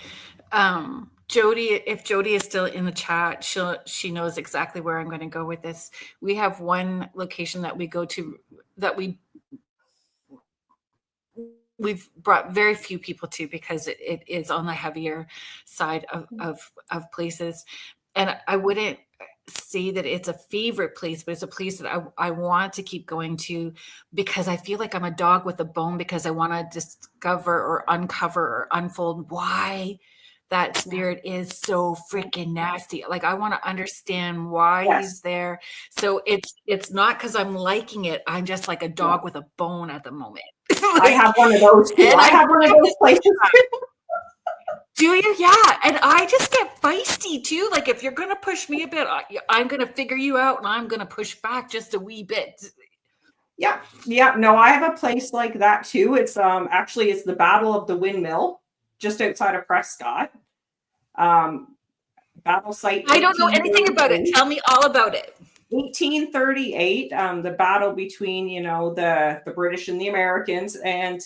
Jody, if Jody is still in the chat, she knows exactly where I'm going to go with this. We have one location that we go to that we've brought very few people to because it is on the heavier side of places. And I wouldn't say that it's a favorite place, but it's a place that I want to keep going to because I feel like I'm a dog with a bone because I want to discover or uncover or unfold why that spirit is so freaking nasty. Like I want to understand why Yes. he's there. So it's not because I'm liking it. I'm just like a Yeah. dog with a bone at the moment. I have one of those too. And I have one of those places too. do you? Yeah. And I just get feisty too. Like if you're going to push me a bit, I'm going to figure you out and I'm going to push back just a wee bit. Yeah. Yeah. No, I have a place like that too. It's actually it's the Battle of the Windmill, just outside of Prescott. Um Battle site I don't know anything about it. 1838. Tell me all about it. 1838, the battle between, the British and the Americans. And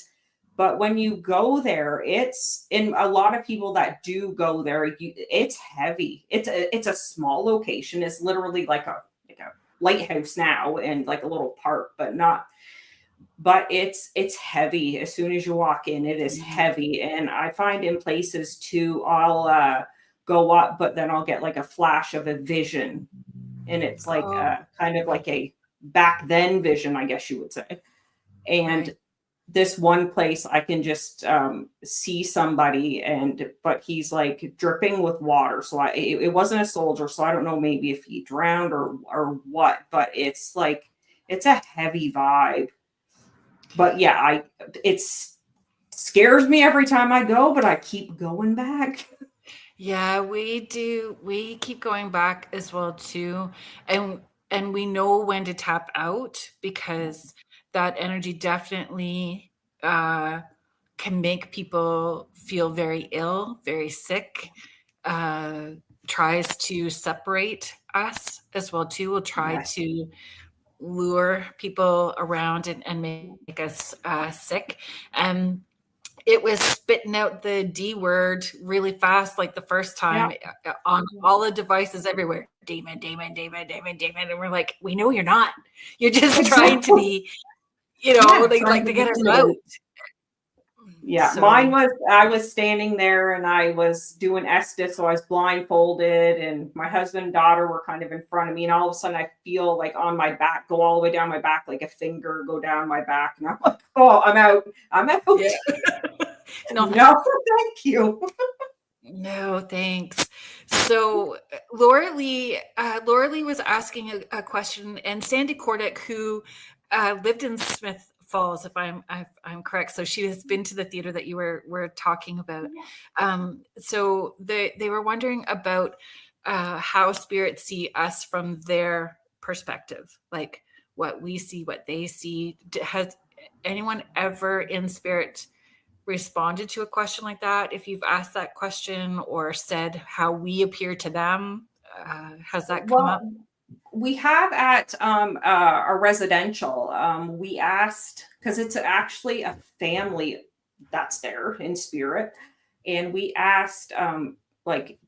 but when you go there, it's in a lot of people that do go there, it's heavy. It's a small location. It's literally like a lighthouse now and like a little park, but not. But it's heavy. As soon as you walk in, it is heavy. And I find in places too, I'll go up, but then I'll get like a flash of a vision, and it's like Oh, kind of like a back then vision, I guess you would say. And right. this one place I can just see somebody, but he's like dripping with water. So it wasn't a soldier, so I don't know maybe if he drowned or what, but it's like it's a heavy vibe. But yeah, it scares me every time I go, but I keep going back. Yeah, we do. We keep going back as well too. And we know when to tap out because that energy definitely can make people feel very ill, very sick. Uh, tries to separate us as well too. Will try Yes. to lure people around and make us sick. And it was spitting out the D word really fast, like the first Yeah. time on all the devices everywhere. Demon, demon, demon, demon, demon. And we're like, we know you're not. You're just trying to Exactly. be, Yeah. like Trying to to get be us out. good. Yeah, mine So was I was standing there and I was doing Estes, so I was blindfolded, and my husband and daughter were kind of in front of me, and all of a sudden I feel like on my back, go all the way down my back, like a finger go down my back, and I'm like, oh, I'm out. I'm out. yeah. No, No, thank you. no, thanks. So Laura Lee was asking a question, and Sandy Kordick, who lived in Smith Falls, if I'm correct. So she has been to the theater that you were talking about. So they were wondering about how spirits see us from their perspective, like what we see, what they see. Has anyone ever in spirit responded to a question like that? If you've asked that question or said how we appear to them, has that come up? Well, we have at a residential. We asked because it's actually a family. that's there in spirit. And we asked, like,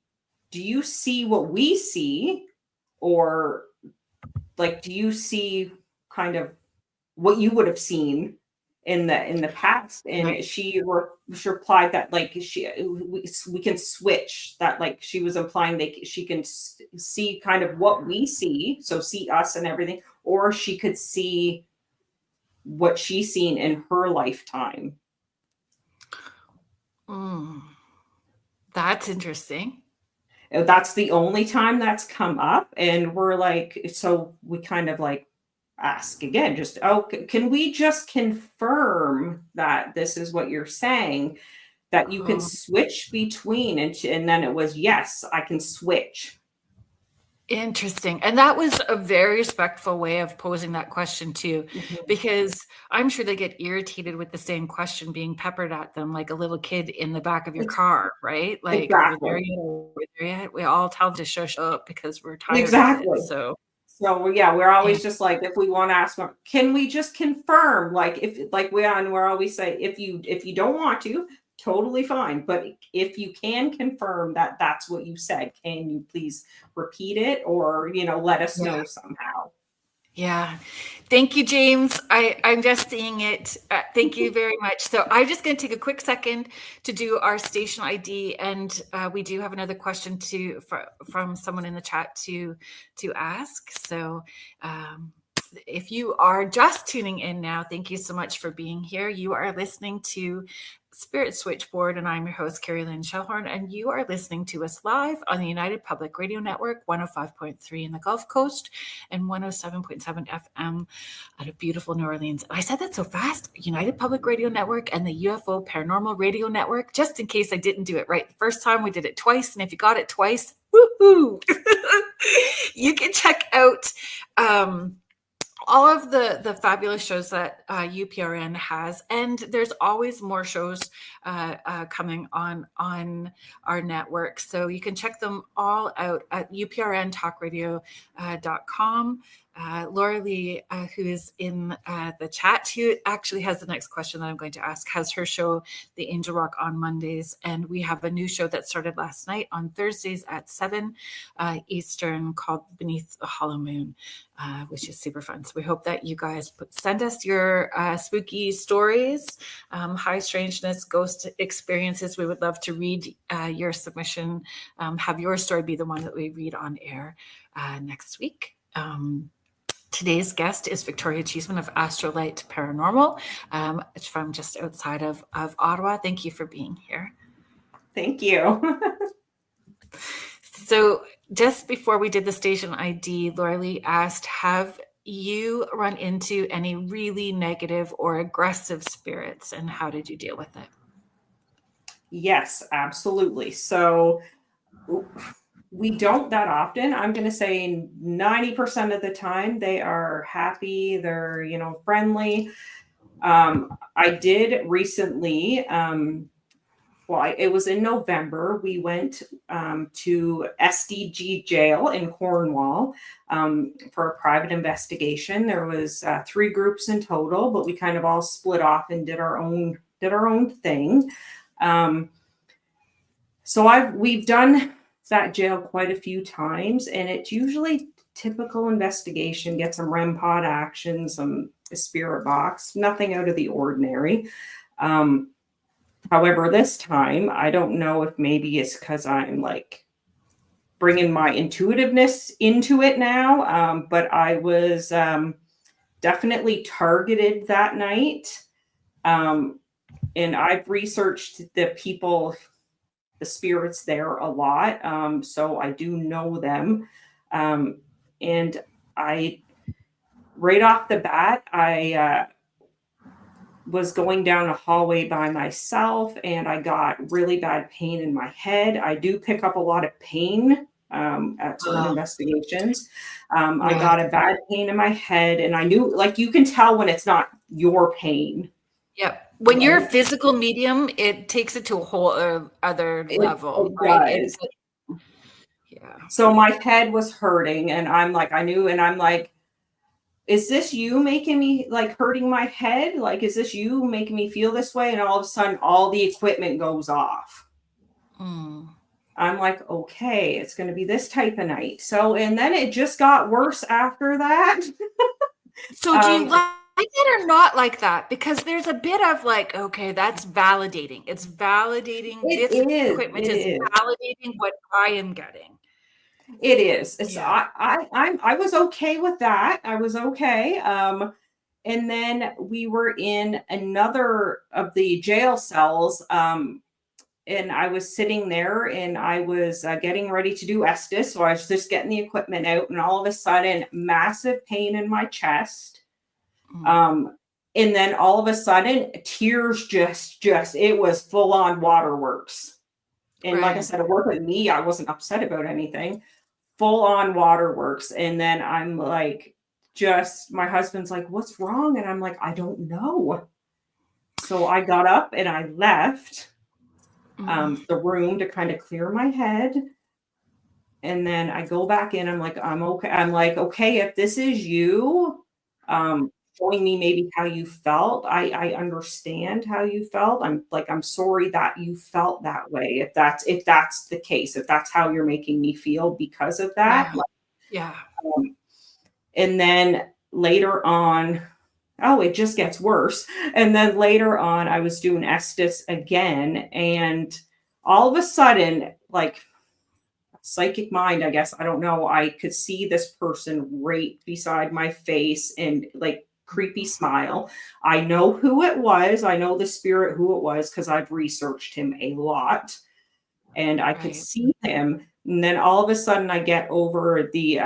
do you see what we see? Or like, do you see kind of what you would have seen in the past? And she replied that like we can switch that, like she was implying she can see kind of what we see, so see us and everything, or she could see what she's seen in her lifetime. That's interesting. That's the only time that's come up. And we're like, so we kind of like ask again, just, oh, can we just confirm that this is what you're saying, that you can switch between? And then it was, yes, I can switch. Interesting. And that was a very respectful way of posing that question too, because I'm sure they get irritated with the same question being peppered at them like a little kid in the back of your car, right? Like, Exactly. are we there yet? Are we there yet? We all tell them to shush up because we're tired Exactly. of it. So yeah, we're always just like, if we want to ask them, can we just confirm? Like, if like we're always say, if you don't want to, totally fine. But if you can confirm that that's what you said, can you please repeat it, or let us know somehow? Yeah. Thank you, James. I'm just seeing it. Thank you very much. So I'm just going to take a quick second to do our station ID. And we do have another question from someone in the chat to ask. So if you are just tuning in now, thank you so much for being here. You are listening to Spirit Switchboard, and I'm your host, Carrie Lynn Shellhorn, and you are listening to us live on the United Public Radio Network, 105.3 in the Gulf Coast and 107.7 FM out of beautiful New Orleans. I said that so fast. United Public Radio Network and the UFO Paranormal Radio Network, just in case I didn't do it right the first time. We did it twice, and if you got it twice, woohoo! You can check out all of the fabulous shows that UPRN has, and there's always more shows coming on our network. So you can check them all out at uprntalkradio.com. Laura Lee, who is in the chat, who actually has the next question that I'm going to ask, has her show, The Angel Rock, on Mondays. And we have a new show that started last night on Thursdays at 7 Eastern called Beneath the Hollow Moon, which is super fun. So we hope that you guys send us your spooky stories, high strangeness, ghost experiences. We would love to read your submission, have your story be the one that we read on air next week. Today's guest is Victoria Cheeseman of Astral Light Paranormal, from just outside of Ottawa. Thank you for being here. Thank you. So just before we did the station ID, Laura Lee asked, have you run into any really negative or aggressive spirits, and how did you deal with it? Yes, absolutely. So we don't that often. I'm going to say 90% of the time they are happy. They're, friendly. I did recently, it was in November. We went to SDG jail in Cornwall for a private investigation. There was 3 groups in total, but we kind of all split off and did our own thing. So we've done that jail quite a few times, and it's usually typical investigation, get some REM pod action, some spirit box, nothing out of the ordinary. However, this time, I don't know if maybe it's because I'm like bringing my intuitiveness into it now, but I was definitely targeted that night. And I've researched the spirits there a lot. So I do know them. And right off the bat, I was going down a hallway by myself, and I got really bad pain in my head. I do pick up a lot of pain at certain investigations. I got a bad pain in my head, and I knew, like, you can tell when it's not your pain. Yep. When you're a physical medium, it takes it to a whole other level, right? Yeah. So my head was hurting, and I'm like, is this you making me like hurting my head? Like, is this you making me feel this way? And all of a sudden, all the equipment goes off. Mm. I'm like, okay, it's going to be this type of night. So, and then it just got worse after that. So do you like it or not like that? Because there's a bit of like, okay, that's validating. It's validating. This equipment is validating what I am getting. It is. It's Yeah. I was okay with that. I was okay. And then we were in another of the jail cells. And I was sitting there and I was getting ready to do Estes. So I was just getting the equipment out, and all of a sudden, massive pain in my chest. And then all of a sudden, tears just it was full on waterworks. And like I said, it wasn't me. I wasn't upset about anything. Full on waterworks. And then I'm like, my husband's like, what's wrong? And I'm like, I don't know. So I got up and I left the room to kind of clear my head. And then I go back in. I'm like, I'm okay. I'm like, okay, if this is you, showing me maybe how you felt, I understand how you felt. I'm like, I'm sorry that you felt that way. If that's the case, if that's how you're making me feel because of that. Yeah. And then later on, oh, it just gets worse. And then later on, I was doing Estes again. And all of a sudden, like psychic mind, I guess, I don't know, I could see this person right beside my face and like creepy smile. I know who it was. I know the spirit who it was because I've researched him a lot. And I could see him. And then all of a sudden I get over the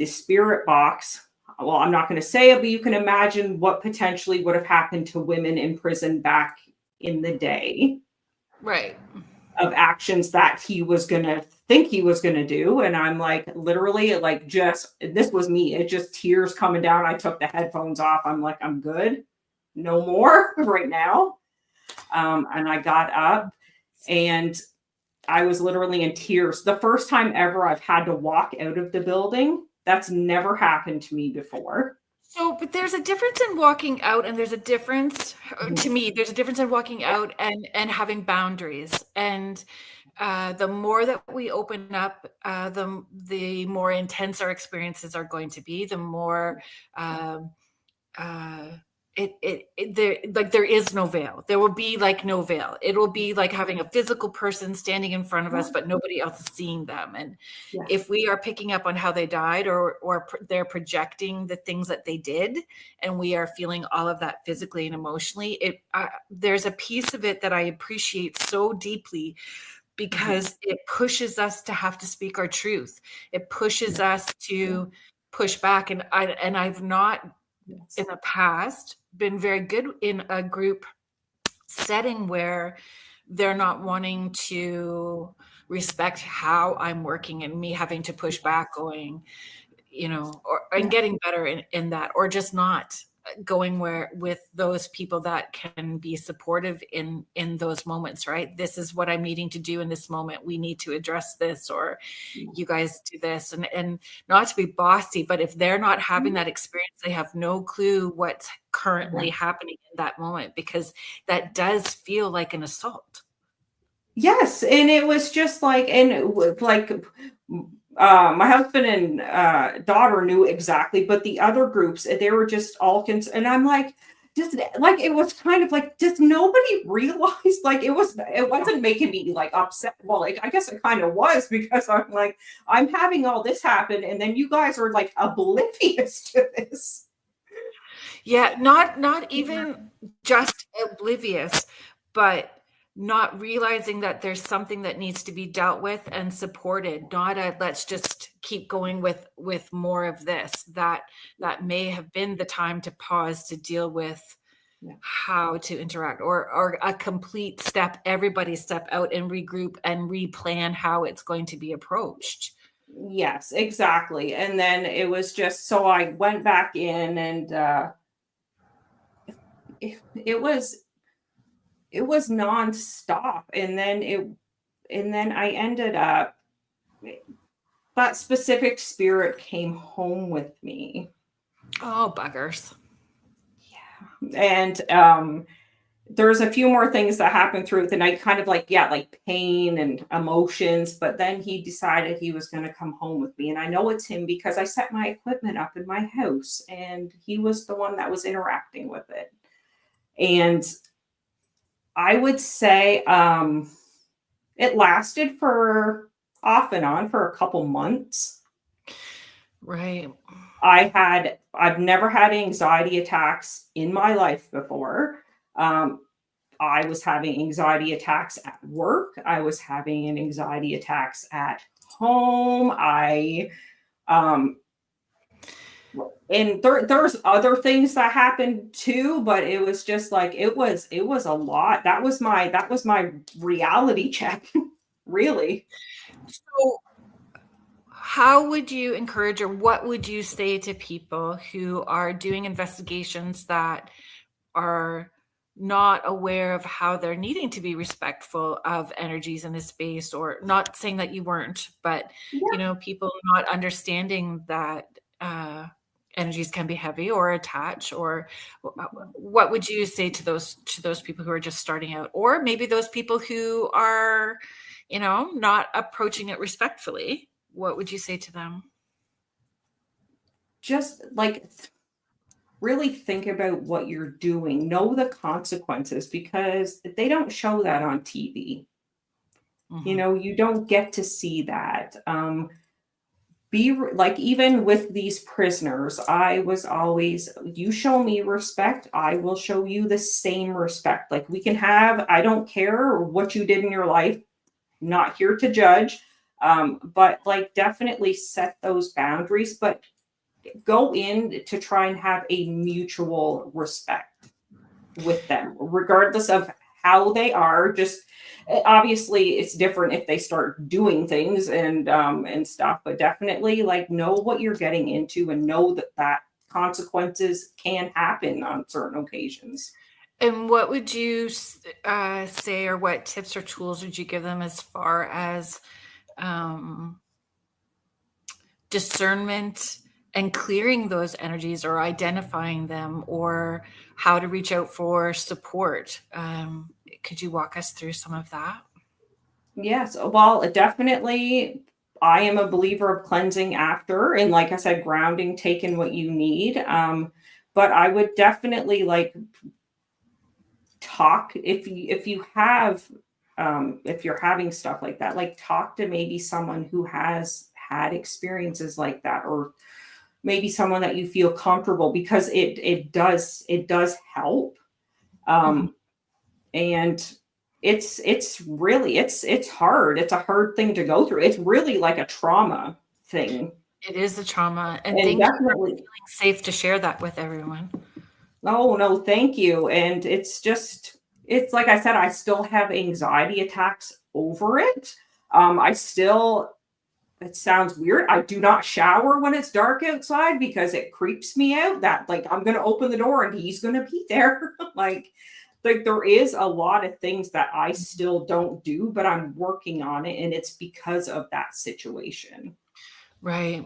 spirit box. Well, I'm not going to say it, but you can imagine what potentially would have happened to women in prison back in the day. Right. Of actions that he was going to think he was going to do. And I'm like, literally, like, just, this was me. It just tears coming down. I took the headphones off. I'm like, I'm good. No more right now. And I got up and I was literally in tears. The first time ever I've had to walk out of the building. That's never happened to me before. So, but there's a difference in walking out, and there's a difference to me. There's a difference in walking out and having boundaries. And the more that we open up, the more intense our experiences are going to be. The more there is no veil. There will be like no veil. It will be like having a physical person standing in front of us, but nobody else is seeing them. And if we are picking up on how they died, or they're projecting the things that they did, and we are feeling all of that physically and emotionally, there's a piece of it that I appreciate so deeply, because it pushes us to have to speak our truth. It pushes us to push back. And I've not in the past been very good in a group setting where they're not wanting to respect how I'm working, and me having to push back, going, and getting better in that, or just not going where with those people that can be supportive in those moments, right? This is what I'm needing to do in this moment. We need to address this, or you guys do this, and not to be bossy, but if they're not having that experience, they have no clue what's currently happening in that moment, because that does feel like an assault. Yes. And it was just like, my husband and daughter knew exactly, but the other groups, they were just all and I'm like, it was kind of like, does nobody realize, like, it wasn't making me like upset. Well, like, I guess it kind of was, because I'm like, I'm having all this happen, and then you guys are like oblivious to this. Yeah, not even just oblivious, but not realizing that there's something that needs to be dealt with and supported, not let's just keep going with more of this. That may have been the time to pause, to deal with how to interact, or a complete everybody step out and regroup and replan how it's going to be approached. Yes, exactly. And then it was just, so I went back in, and it was nonstop. And then I ended up, that specific spirit came home with me. Oh, buggers. And there's a few more things that happened through the night, kind of like, yeah, like pain and emotions. But then he decided he was going to come home with me. And I know it's him because I set my equipment up in my house and he was the one that was interacting with it. And I would say it lasted for off and on for a couple months. Right. I've never had anxiety attacks in my life before. Um, I was having anxiety attacks at work. I was having an anxiety attacks at home. Um, and there's other things that happened too, but it was just like it was a lot. That was my reality check, really. So, how would you encourage, or what would you say to people who are doing investigations that are not aware of how they're needing to be respectful of energies in a space? Or, not saying that you weren't, but people not understanding that energies can be heavy or attach, or what would you say to those people who are just starting out, or maybe those people who are not approaching it respectfully? What would you say to them? Just like really think about what you're doing, know the consequences because they don't show that on TV. Mm-hmm. You don't get to see that. Like, even with these prisoners, I was always, you show me respect, I will show you the same respect. Like, we can have, I don't care what you did in your life, not here to judge. But like, definitely set those boundaries, but go in to try and have a mutual respect with them, regardless of how they are. Just obviously, it's different if they start doing things and stuff, but definitely like know what you're getting into and know that consequences can happen on certain occasions. And what would you say, or what tips or tools would you give them as far as um, discernment and clearing those energies, or identifying them, or how to reach out for support? Could you walk us through some of that? Yes, well, definitely. I am a believer of cleansing after, and like I said, grounding, taking what you need. But I would definitely like talk if you have if you're having stuff like that, like talk to maybe someone who has had experiences like that, or maybe someone that you feel comfortable, because it does help. Mhm. um and it's really it's hard. It's a hard thing to go through. It's really like a trauma thing. It is a trauma, and And thank you for definitely, feeling safe to share that with everyone. oh no, thank you. And it's like I said, I still have anxiety attacks over it. I still, it sounds weird, I do not shower when it's dark outside because it creeps me out that, like, I'm gonna open the door and he's gonna be there. Like there is a lot of things that I still don't do, but I'm working on it, and it's because of that situation. Right.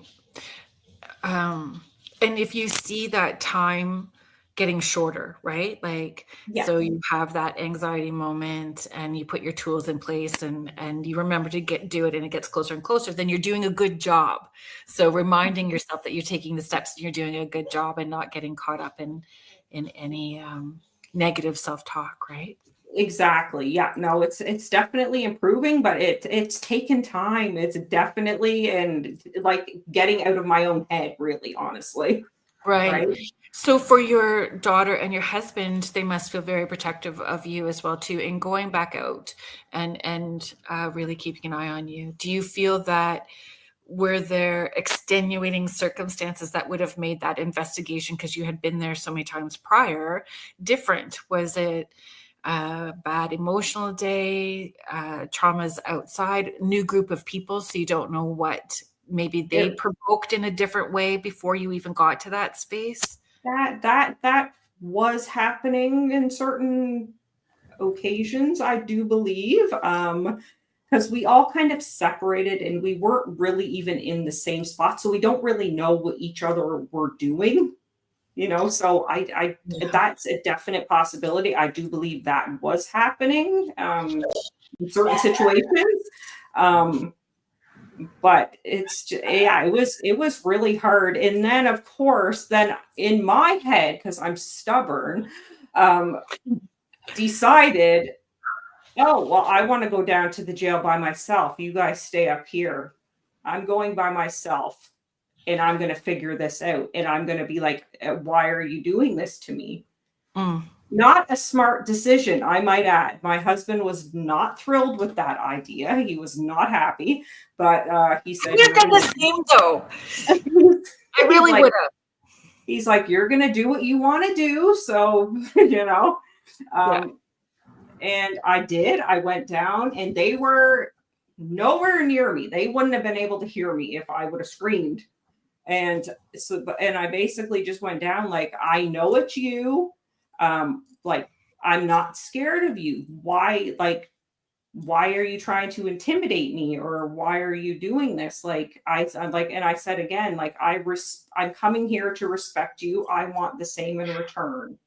Um, and if you see that time getting shorter, right? Like, Yeah. so you have that anxiety moment and you put your tools in place, and you remember to do it, and it gets closer and closer, then you're doing a good job. So reminding yourself that you're taking the steps and you're doing a good job, and not getting caught up in any negative self-talk, right? Exactly. Yeah. No, it's definitely improving, but it's taken time. It's definitely, and like getting out of my own head, really, honestly. Right. Right. So for your daughter and your husband, they must feel very protective of you as well too, in going back out and really keeping an eye on you. Do you feel that, were there extenuating circumstances that would have made that investigation, because you had been there so many times prior, different? Was it a bad emotional day, traumas outside, new group of people, so you don't know what maybe they It, provoked in a different way before you even got to that space? that was happening in certain occasions, I do believe. Because we all kind of separated and we weren't really even in the same spot. So we don't really know what each other were doing. So I Yeah. that's a definite possibility. I do believe that was happening in certain situations. Um, but yeah, it was really hard. And then of course, then in my head, because I'm stubborn, um, decided, oh well, I want to go down to the jail by myself. You guys stay up here. I'm going by myself and I'm going to figure this out. And I'm going to be like, why are you doing this to me? Mm. Not a smart decision, I might add. My husband was not thrilled with that idea. He was not happy, but he I said, would have "You're done the gonna." same though. I he's really like, would have. he's like, "You're gonna do what you want to do." So, Yeah. um, and I did. I went down, and they were nowhere near me. They wouldn't have been able to hear me if I would have screamed. And and I basically just went down like, I know it's you. Like, I'm not scared of you. Why are you trying to intimidate me, or why are you doing this? Like, I'm like, and I said again, like, I'm coming here to respect you. I want the same in return.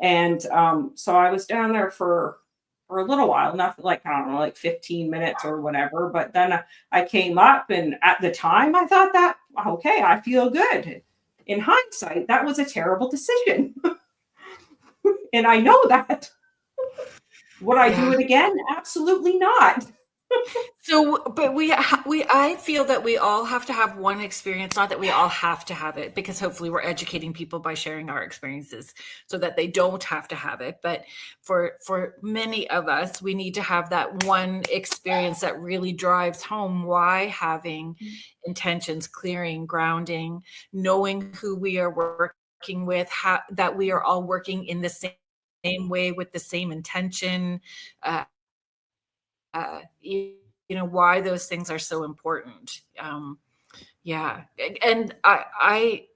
And so I was down there for a little while, nothing, like, I don't know, like 15 minutes or whatever. But then I came up, and at the time I thought that, okay, I feel good. In hindsight, that was a terrible decision. And I know that. Would I Yeah. do it again? Absolutely not. So, but I feel that we all have to have one experience, not that we all have to have it, because hopefully we're educating people by sharing our experiences so that they don't have to have it. But for many of us, we need to have that one experience that really drives home why having intentions, clearing, grounding, knowing who we are working with, that we are all working in the same way with the same intention. Uh, why those things are so important. Yeah, and I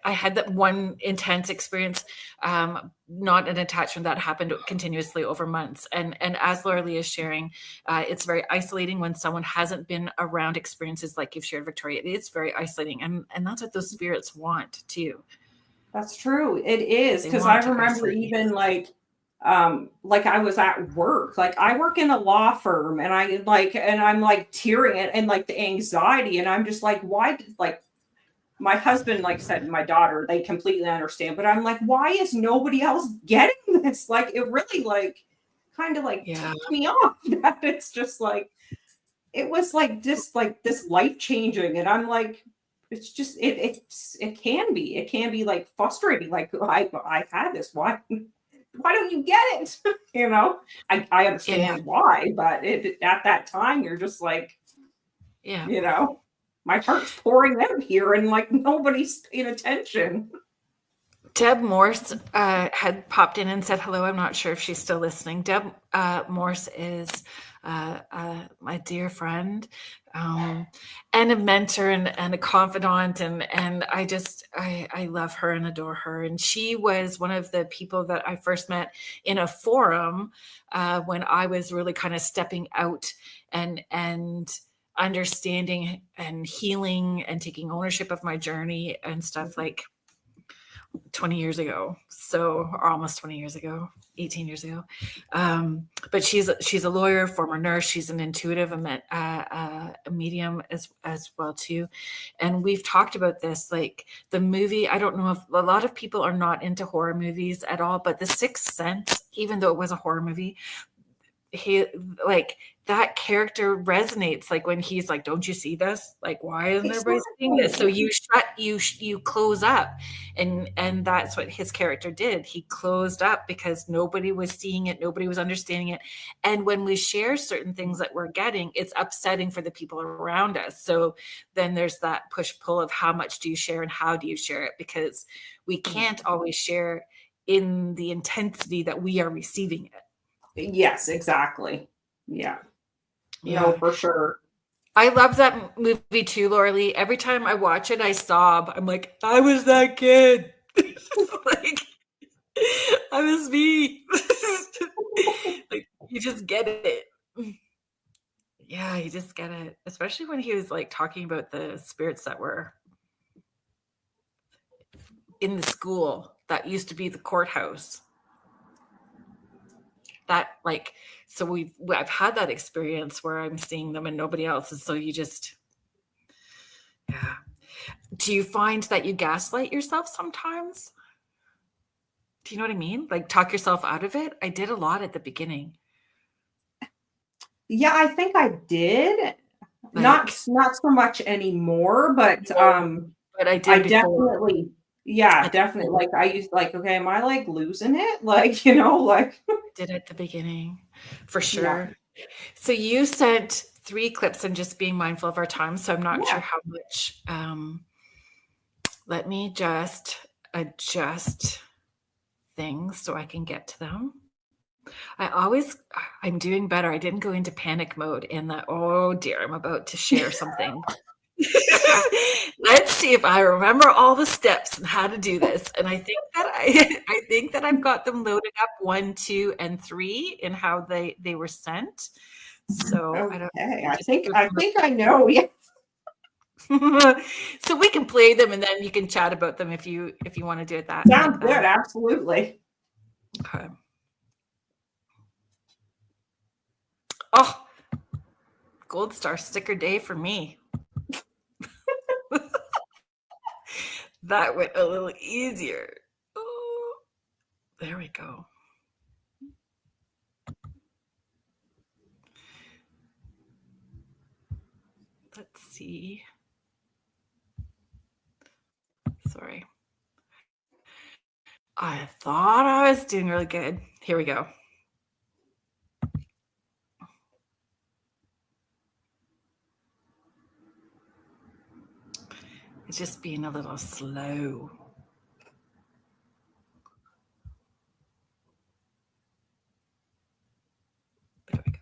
had that one intense experience, not an attachment that happened continuously over months. And as Laura Lee is sharing, it's very isolating when someone hasn't been around experiences like you've shared, Victoria. It's very isolating, and that's what those spirits want too. That's true. It is, They because I want to remember isolate you. even like I was at work. Like, I work in a law firm, and I'm like tearing, and like the anxiety, and I'm just like, why like my husband, like said, and my daughter, they completely understand, but I'm like, why is nobody else getting this? Like, it really, like, kind of like Yeah, ticked me off that it's just like, it was like this life changing. And I'm like, it's just it can be like frustrating. Like, I've had this. Why don't you get it? I yeah, understand why, but at that time you're just like, yeah. you know, my heart's pouring out here, and like nobody's paying attention. Deb Morse had popped in and said hello. I'm not sure if she's still listening. Deb Morse is my dear friend, and a mentor, and a confidant, and I love her and adore her. And she was one of the people that I first met in a forum when I was really kind of stepping out and understanding and healing and taking ownership of my journey and stuff, like 20 years ago, or almost 20 years ago, 18 years ago. But she's a lawyer, former nurse. She's an intuitive, a medium as well too. And we've talked about this, like the movie. I don't know if a lot of people are not into horror movies at all, but The Sixth Sense, even though it was a horror movie, he, like, that character resonates, like when he's like, don't you see this, like, why isn't everybody seeing this? So Exactly. you close up, and that's what his character did. He closed up because nobody was seeing it, nobody was understanding it. And when we share certain things that we're getting, it's upsetting for the people around us. So then there's that push pull of how much do you share and how do you share it, because we can't always share in the intensity that we are receiving it. Yes, exactly. Yeah. No, Yeah. for sure. I love that movie too, Laura Lee. Every time I watch it, I sob. I'm like, I was that kid. Like, I was me. Like, you just get it. Yeah, you just get it. Especially when he was like talking about the spirits that were in the school that used to be the courthouse. That like, so I've had that experience where I'm seeing them and nobody else. And so you just, yeah. Do you find that you gaslight yourself sometimes? Do you know what I mean? Like talk yourself out of it? I did a lot at the beginning. Yeah, I think I did. Like, Not so much anymore, but but I I did before. definitely, yeah, definitely. Like I used like, okay, am I like losing it? Like, you know, like I did at the beginning for yeah, sure. So you sent 3 clips and just being mindful of our time. So I'm not sure yeah. how much. Let me just adjust things so I can get to them. I'm doing better. I didn't go into panic mode in that, oh dear, I'm about to share something. Let's see if I remember all the steps and how to do this. And I think that I think that I've got them loaded up 1, 2, and 3 in how they were sent. So I don't Okay. just I think I know. Yeah. so we can play them and then you can chat about them if you want to do it that Sounds like good. that. Absolutely. Okay. Oh, gold star sticker day for me. That went a little easier. Oh, there we go. Let's see. Sorry. I thought I was doing really good. Here we go. It's just being a little slow. There we go.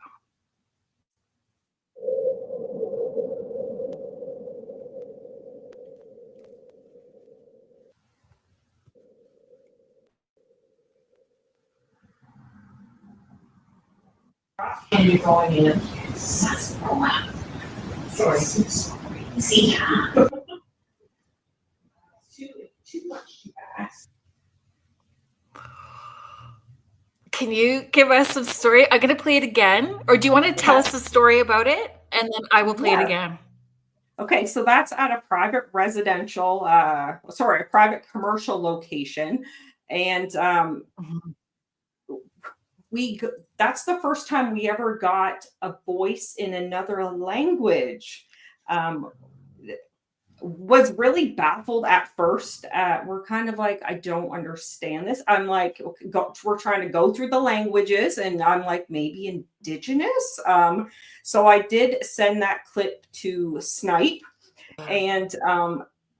And you're going in, sarsaparilla. Sorry. See, too much to ask. Can you give us some story? I'm going to play it again. Or do you want to tell us the story about it? And then I will play it again. Okay, so that's at a private residential, a private commercial location. And that's the first time we ever got a voice in another language. Was really baffled at first. We're kind of like, I don't understand this. I'm like, okay, we're trying to go through the languages, and I'm like, maybe indigenous. So I did send that clip to Snipe, and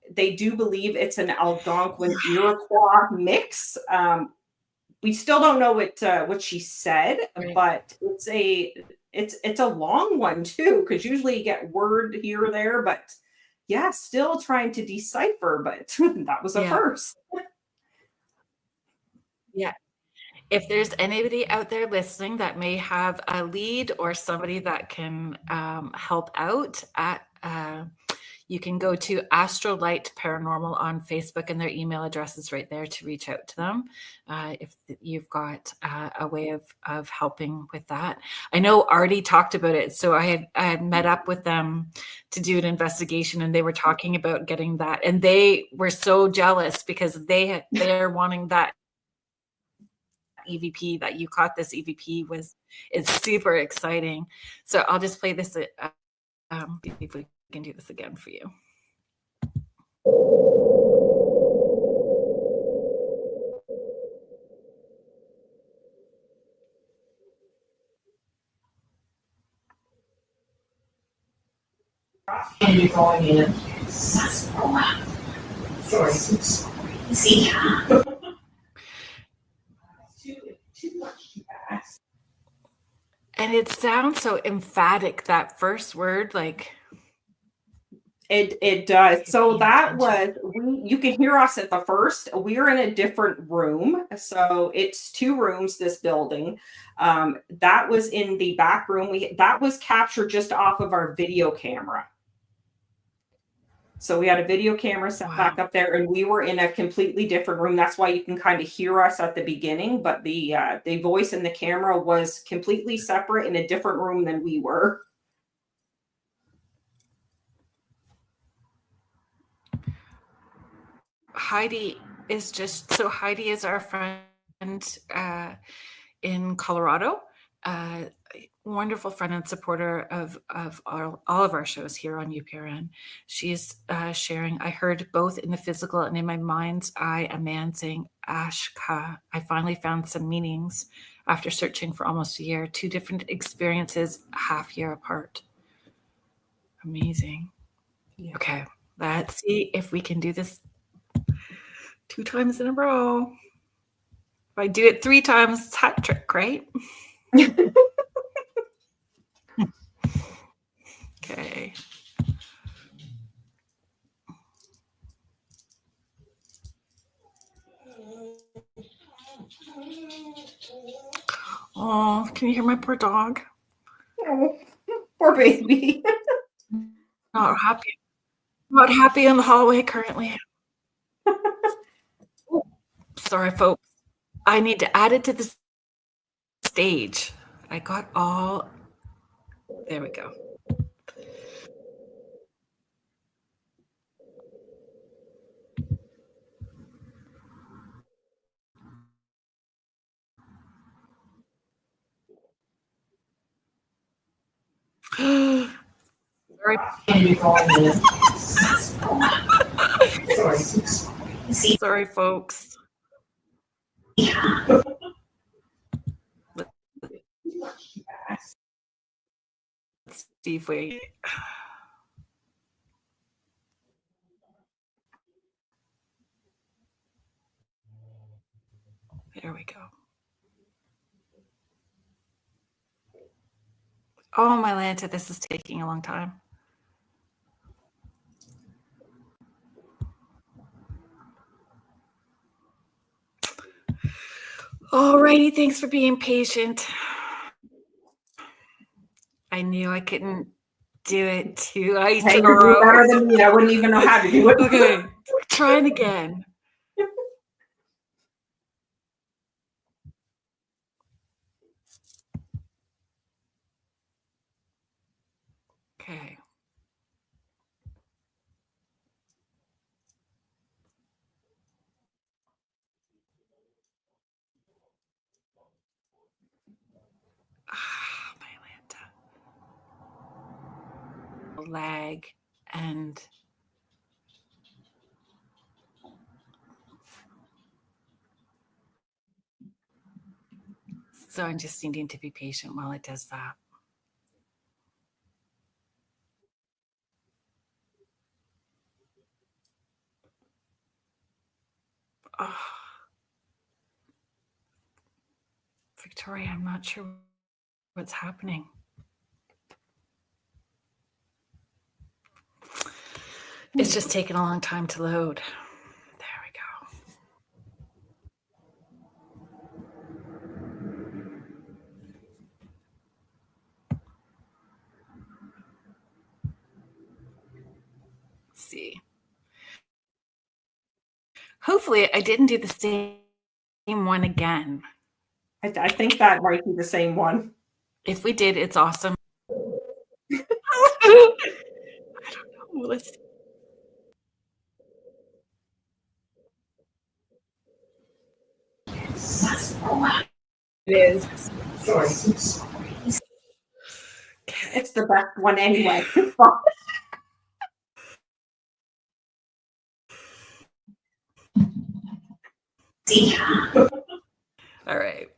they do believe it's an Algonquin Iroquois mix. We still don't know what she said, Right. but it's a long one too, because usually you get word here or there, but yeah, still trying to decipher, but that was a first. Yeah. If there's anybody out there listening that may have a lead or somebody that can help out, you can go to Astral Light Paranormal on Facebook, and their email address is right there to reach out to them if you've got a way of helping with that. I know Artie talked about it, so I had met up with them to do an investigation, and they were talking about getting that, and they were so jealous because they're wanting that EVP that you caught. This EVP is super exciting. So I'll just play this. See if we can do this again for you. And you're going in, sarsaparilla. Sorry. See, too much to ask. And it sounds so emphatic, that first word, like it does. So that attention. was you can hear us at the first. We're in a different room, so it's 2 rooms. This building, that was in the back room. That was captured just off of our video camera. So we had a video camera set back Wow. up there, and we were in a completely different room. That's why you can kind of hear us at the beginning, but the voice in the camera was completely separate in a different room than we were. Heidi Heidi is our friend in Colorado. Wonderful friend and supporter of all of our shows here on UPRN. She's sharing, I heard both in the physical and in my mind's eye a man saying, Ashka. I finally found some meanings after searching for almost a year, 2 different experiences, half year apart. Amazing. Yeah. Okay, let's see if we can do this 2 times in a row. If I do it 3 times, it's hat trick, right? Okay. Oh, can you hear my poor dog? Oh, poor baby. Not happy. Not happy in the hallway currently. Oh, sorry, folks. I need to add it to the stage. I got all. There we go. Sorry. Can you go in? Sorry. Sorry, folks. Let's see if we. There we go. Oh, my Lanta, this is taking a long time. Alrighty, thanks for being patient. I knew I couldn't do it 2 ice Hey, in a you're doing row. better than me. I wouldn't even know how to do it. Okay, trying again. Okay. Ah, my Lanta. Lag and so I'm just needing to be patient while it does that. Oh. Victoria, I'm not sure what's happening. It's just taking a long time to load. There we go. Let's see. Hopefully I didn't do the same one again. I think that might be the same one. If we did, it's awesome. I don't know. Let's see. It is. Sorry. Okay. It's the best one anyway. All right.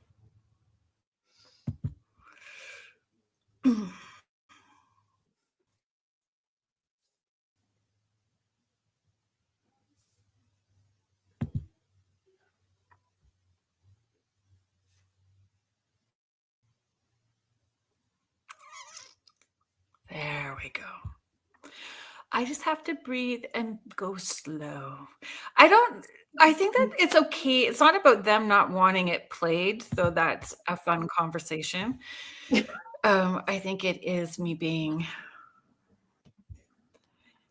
There we go. I just have to breathe and go slow. I think that it's okay. It's not about them not wanting it played, though that's a fun conversation. I think it is me being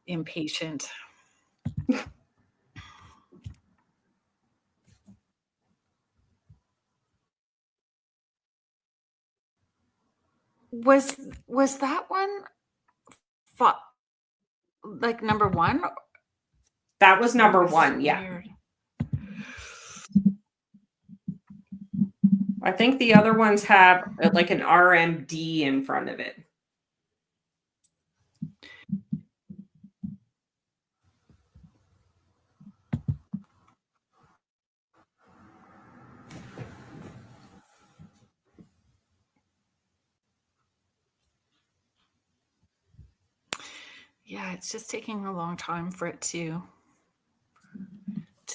impatient. Was that one like number one? That was number It's one. Yeah. weird. I think the other ones have like an RMD in front of it. Yeah, it's just taking a long time for it to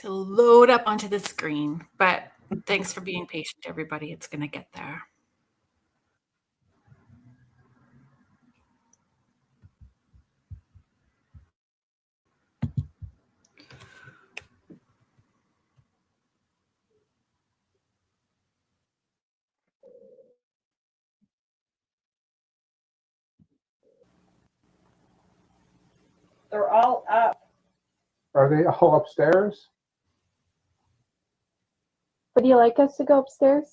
load up onto the screen. But thanks for being patient, everybody. It's going to get there. They're all up. Are they all upstairs? Would you like us to go upstairs?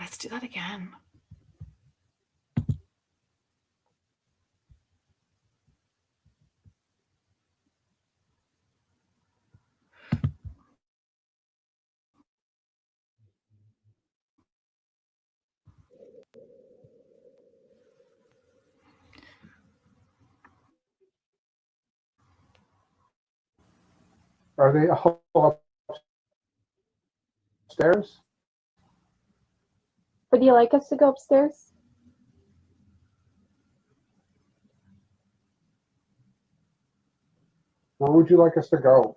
Let's do that again. Are they all upstairs? Would you like us to go upstairs? Where would you like us to go?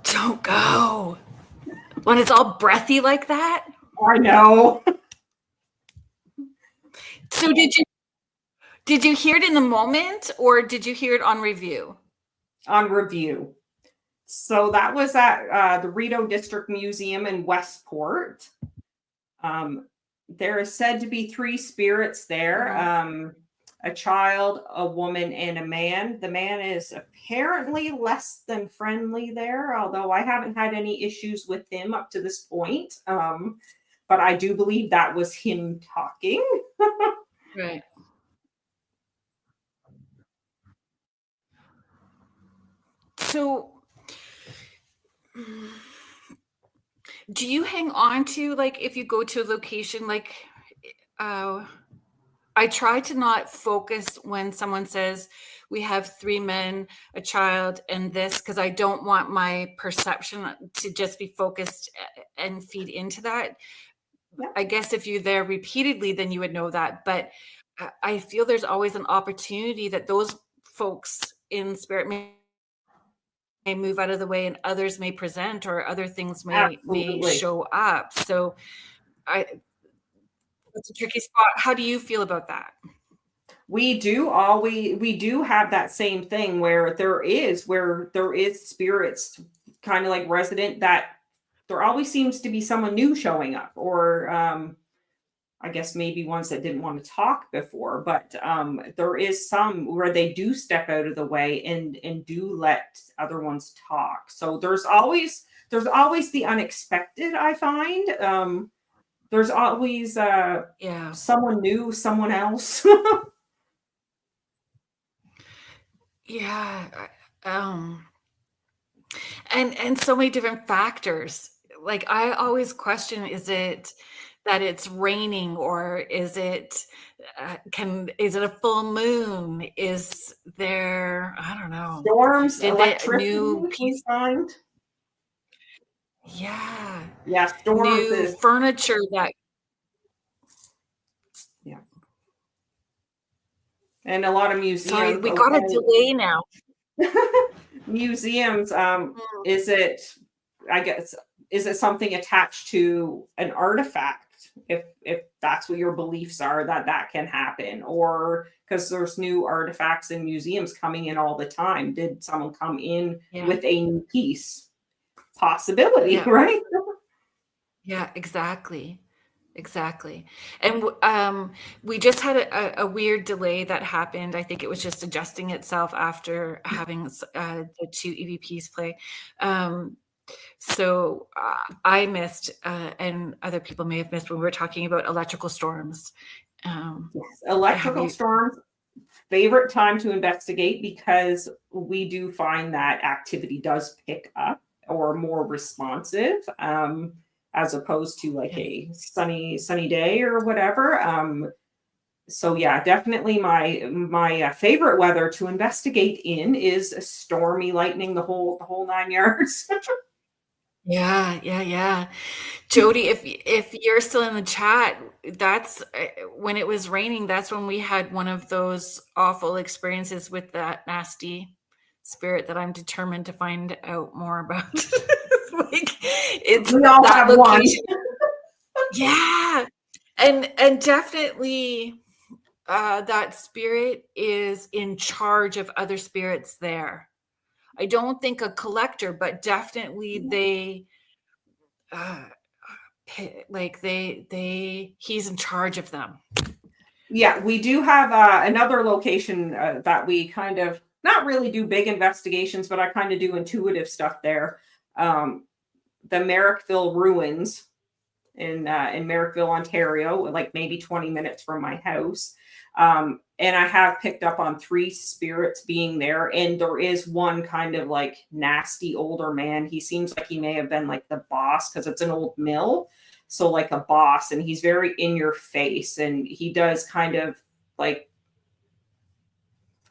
Don't go. When it's all breathy like that. I know. So did you hear it in the moment or did you hear it on review? On review. So that was at the Rideau District Museum in Westport. There is said to be 3 spirits there. A child, a woman, and a man. The man is apparently less than friendly there, although I haven't had any issues with him up to this point. But I do believe that was him talking. Right. So do you hang on to, like, if you go to a location, like, I try to not focus when someone says we have 3 men, a child, and this, because I don't want my perception to just be focused and feed into that. Yeah. I guess if you're there repeatedly, then you would know that. But I feel there's always an opportunity that those folks in spirit may move out of the way and others may present or other things may Absolutely. show up. So it's a tricky spot. How do you feel about that? We do have that same thing where there is spirits kind of like resident, that there always seems to be someone new showing up, or I guess maybe ones that didn't want to talk before, but there is some where they do step out of the way and do let other ones talk. So there's always the unexpected, I find. There's always someone new, someone else. Yeah. And so many different factors. Like, I always question, is it that it's raining, or is it is it a full moon? Is there, I don't know. Storms, Did the electricity, new we piece, find. yeah, Yeah, storms new is furniture that, and a lot of museums. sorry, we got a delay now. Museums, is it, I guess, is it something attached to an artifact? If that's what your beliefs are, that can happen, or because there's new artifacts and museums coming in all the time. Did someone come in with a new piece? Possibility, right? Yeah, exactly. And we just had a weird delay that happened. I think it was just adjusting itself after having the 2 EVPs play. So I missed, and other people may have missed, when we were talking about electrical storms. Yes, electrical storms, favorite time to investigate, because we do find that activity does pick up or more responsive, as opposed to like a sunny day or whatever. So yeah, definitely my favorite weather to investigate in is a stormy, lightning, the whole 9 yards. Yeah. Jody, if you're still in the chat, that's when it was raining. That's when we had one of those awful experiences with that nasty spirit that I'm determined to find out more about. Like, it's We all that have one. Yeah, and definitely that spirit is in charge of other spirits there. I don't think a collector, but definitely they he's in charge of them. Yeah, we do have another location that we kind of not really do big investigations, but I kind of do intuitive stuff there. The Merrickville ruins in Merrickville, Ontario, like maybe 20 minutes from my house. And I have picked up on 3 spirits being there. And there is one kind of like nasty older man. He seems like he may have been like the boss, because it's an old mill. So like a boss, and he's very in your face, and he does kind of like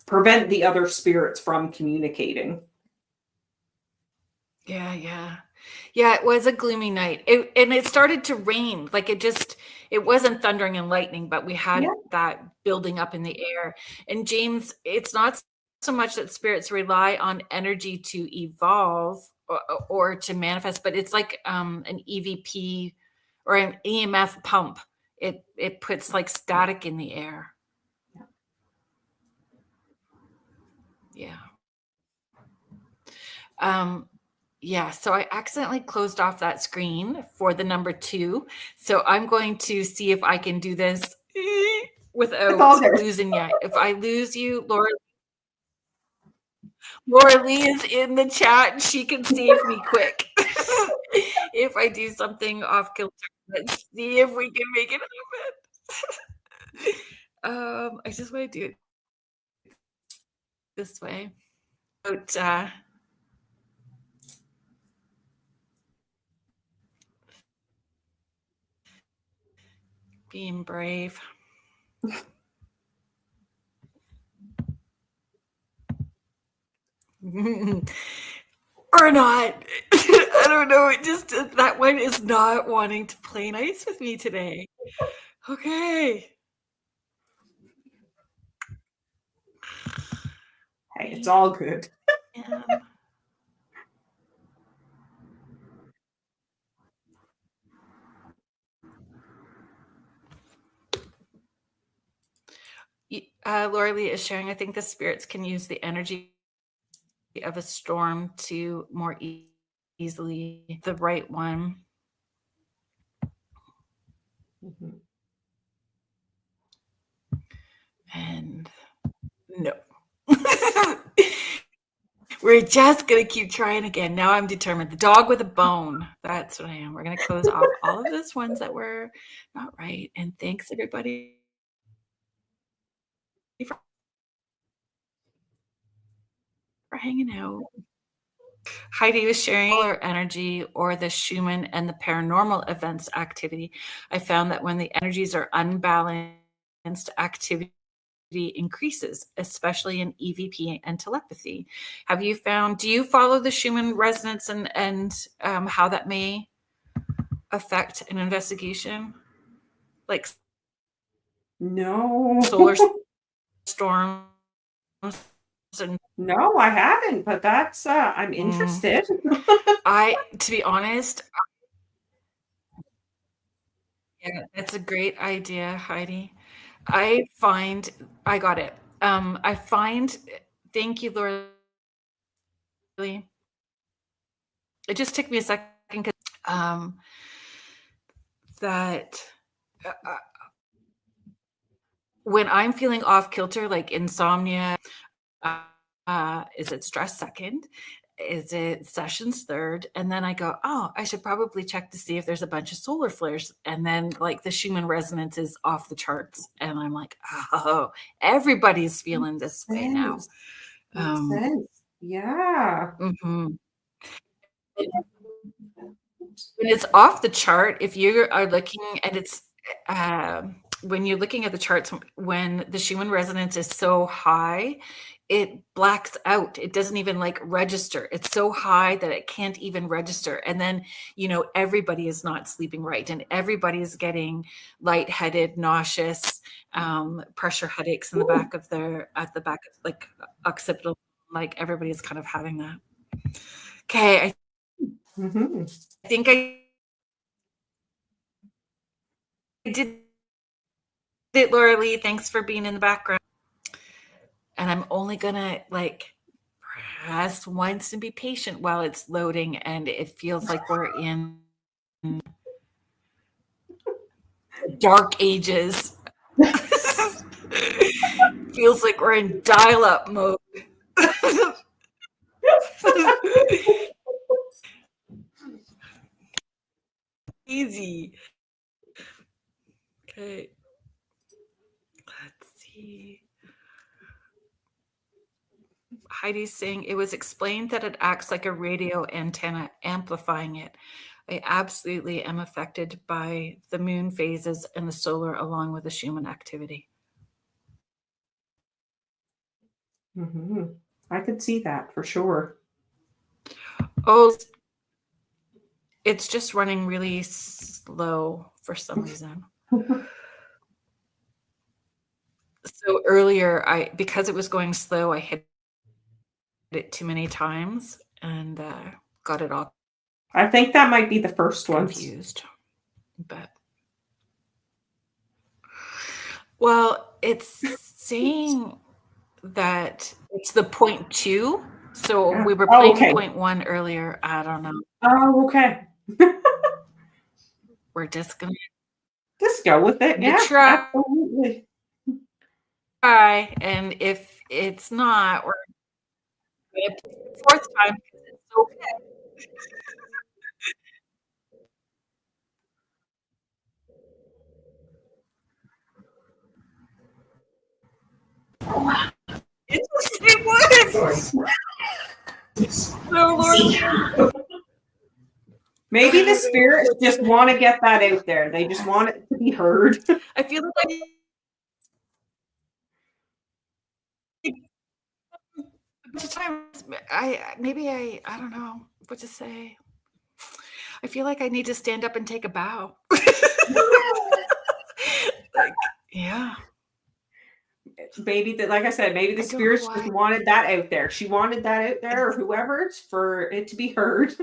prevent the other spirits from communicating. Yeah, it was a gloomy night. And it started to rain. Like it wasn't thundering and lightning, but we had that building up in the air. And James, it's not so much that spirits rely on energy to evolve or to manifest, but it's like an EVP or an EMF pump. It puts like static in the air. Yeah. Yeah, so I accidentally closed off that screen for the number 2. So I'm going to see if I can do this without losing you. If I lose you, Laura Lee is in the chat and she can save me quick. If I do something off kilter, let's see if we can make it happen. I just want to do it this way. But being brave. Or not. I don't know. It just, that one is not wanting to play nice with me today. Okay. Hey, it's all good. Laura Lee is sharing, I think the spirits can use the energy of a storm to more easily the right one. Mm-hmm. And no. We're just going to keep trying again. Now I'm determined. The dog with a bone. That's what I am. We're going to close off all of those ones that were not right. And thanks, everybody, for hanging out. Heidi was sharing our energy or the Cheeseman and the paranormal events activity. I found that when the energies are unbalanced, activity increases, especially in EVP and telepathy. Have you found, do you follow the Cheeseman resonance and how that may affect an investigation? Like no solar storms and No, I haven't, but that's I'm Mm. interested. To be honest, yeah, that's a great idea, Heidi. I got it. I find, thank you, Lori. It just took me a second because that when I'm feeling off kilter, like insomnia, is it stress second? Is it sessions third? And then I go, oh, I should probably check to see if there's a bunch of solar flares. And then like the Schumann resonance is off the charts. And I'm like, oh, everybody's feeling this way now. Makes sense. Yeah. Mhm. When it's off the chart, if you are looking and it's when you're looking at the charts, when the Schumann resonance is so high, it blacks out. It doesn't even like register. It's so high that it can't even register. And then, everybody is not sleeping right, and everybody is getting lightheaded, nauseous, pressure headaches in the back of at the back of like occipital. Like everybody's kind of having that. Okay, Mm-hmm. I think I did it, Laura Lee. Thanks for being in the background. And I'm only gonna like press once and be patient while it's loading, and it feels like we're in dark ages. Feels like we're in dial-up mode. Easy. Okay. Let's see. Heidi's saying it was explained that it acts like a radio antenna, amplifying it. I absolutely am affected by the moon phases and the solar along with the Schumann activity. Mm-hmm. I could see that for sure. Oh, it's just running really slow for some reason. So earlier, because it was going slow, I hit it too many times and got it all I think that might be the first one. confused. But well, it's saying that it's the 0.2. So we were playing okay. 0.1 earlier. I don't know. Oh, okay. We're just gonna Just go with it. Yeah, try. absolutely. And if it's not, we're gonna play the fourth time because it's so good. It was. So Lord, Maybe the spirits just want to get that out there. They just want it to be heard. I feel like a bunch of times I don't know what to say. I feel like I need to stand up and take a bow. Like, yeah. Maybe that, like I said, maybe the spirits just wanted that out there. She wanted that out there, or whoever, for it to be heard.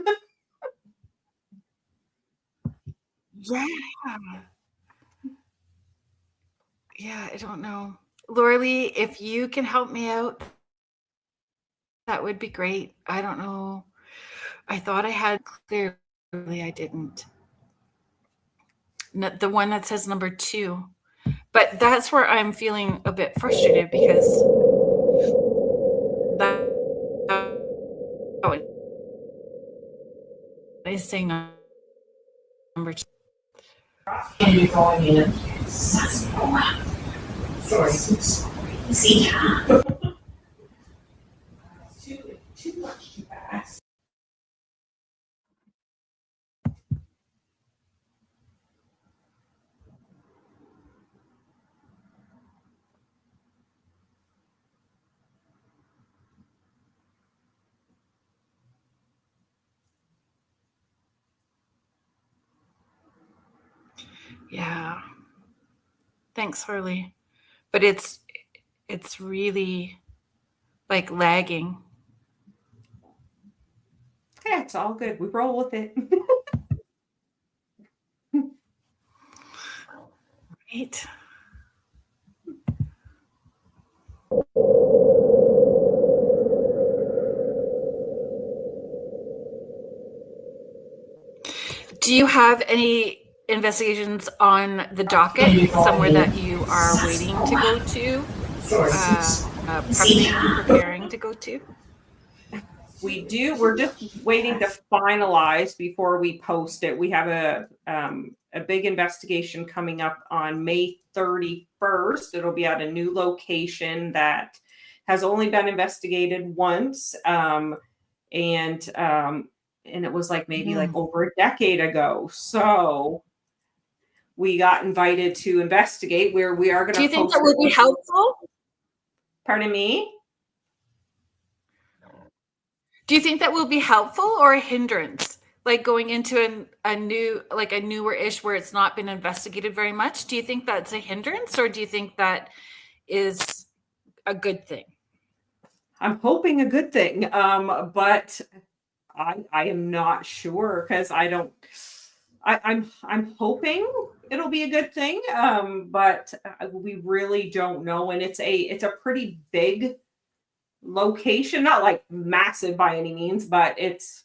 Yeah. Yeah, I don't know. Laura Lee, if you can help me out, that would be great. I don't know. I thought I had clearly, I didn't. The one that says number 2. But that's where I'm feeling a bit frustrated because that is saying number 2. And you're going in. Sorry. See ya. Too much too fast. Yeah. Thanks, Harley. But it's really like lagging. Yeah, it's all good. We roll with it. Right. Do you have any investigations on the docket somewhere that you are waiting to go to, preparing to go to? We do. We're just waiting to finalize before we post it. We have a big investigation coming up on May 31st. It'll be at a new location that has only been investigated once, and it was like maybe like over a decade ago. So we got invited to investigate where we are going to. Do you think that would be helpful? Pardon me? Do you think that will be helpful or a hindrance? Like going into a newer-ish where it's not been investigated very much? Do you think that's a hindrance, or do you think that is a good thing? I'm hoping a good thing, but I am not sure because I'm hoping it'll be a good thing, but we really don't know, and it's a pretty big location, not like massive by any means, but it's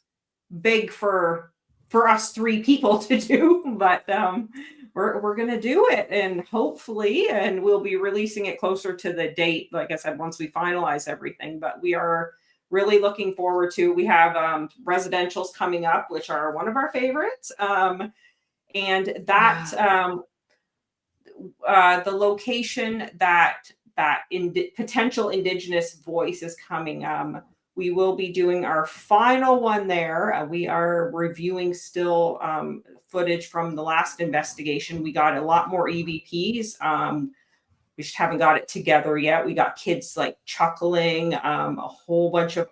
big for us three people to do. But we're gonna do it, and hopefully, and we'll be releasing it closer to the date, like I said, once we finalize everything. But we are really looking forward to. We have residentials coming up, which are one of our favorites, and that the location that potential Indigenous voice is coming. We will be doing our final one there. We are reviewing still footage from the last investigation. We got a lot more EVPs. We just haven't got it together yet. We got kids like chuckling, a whole bunch of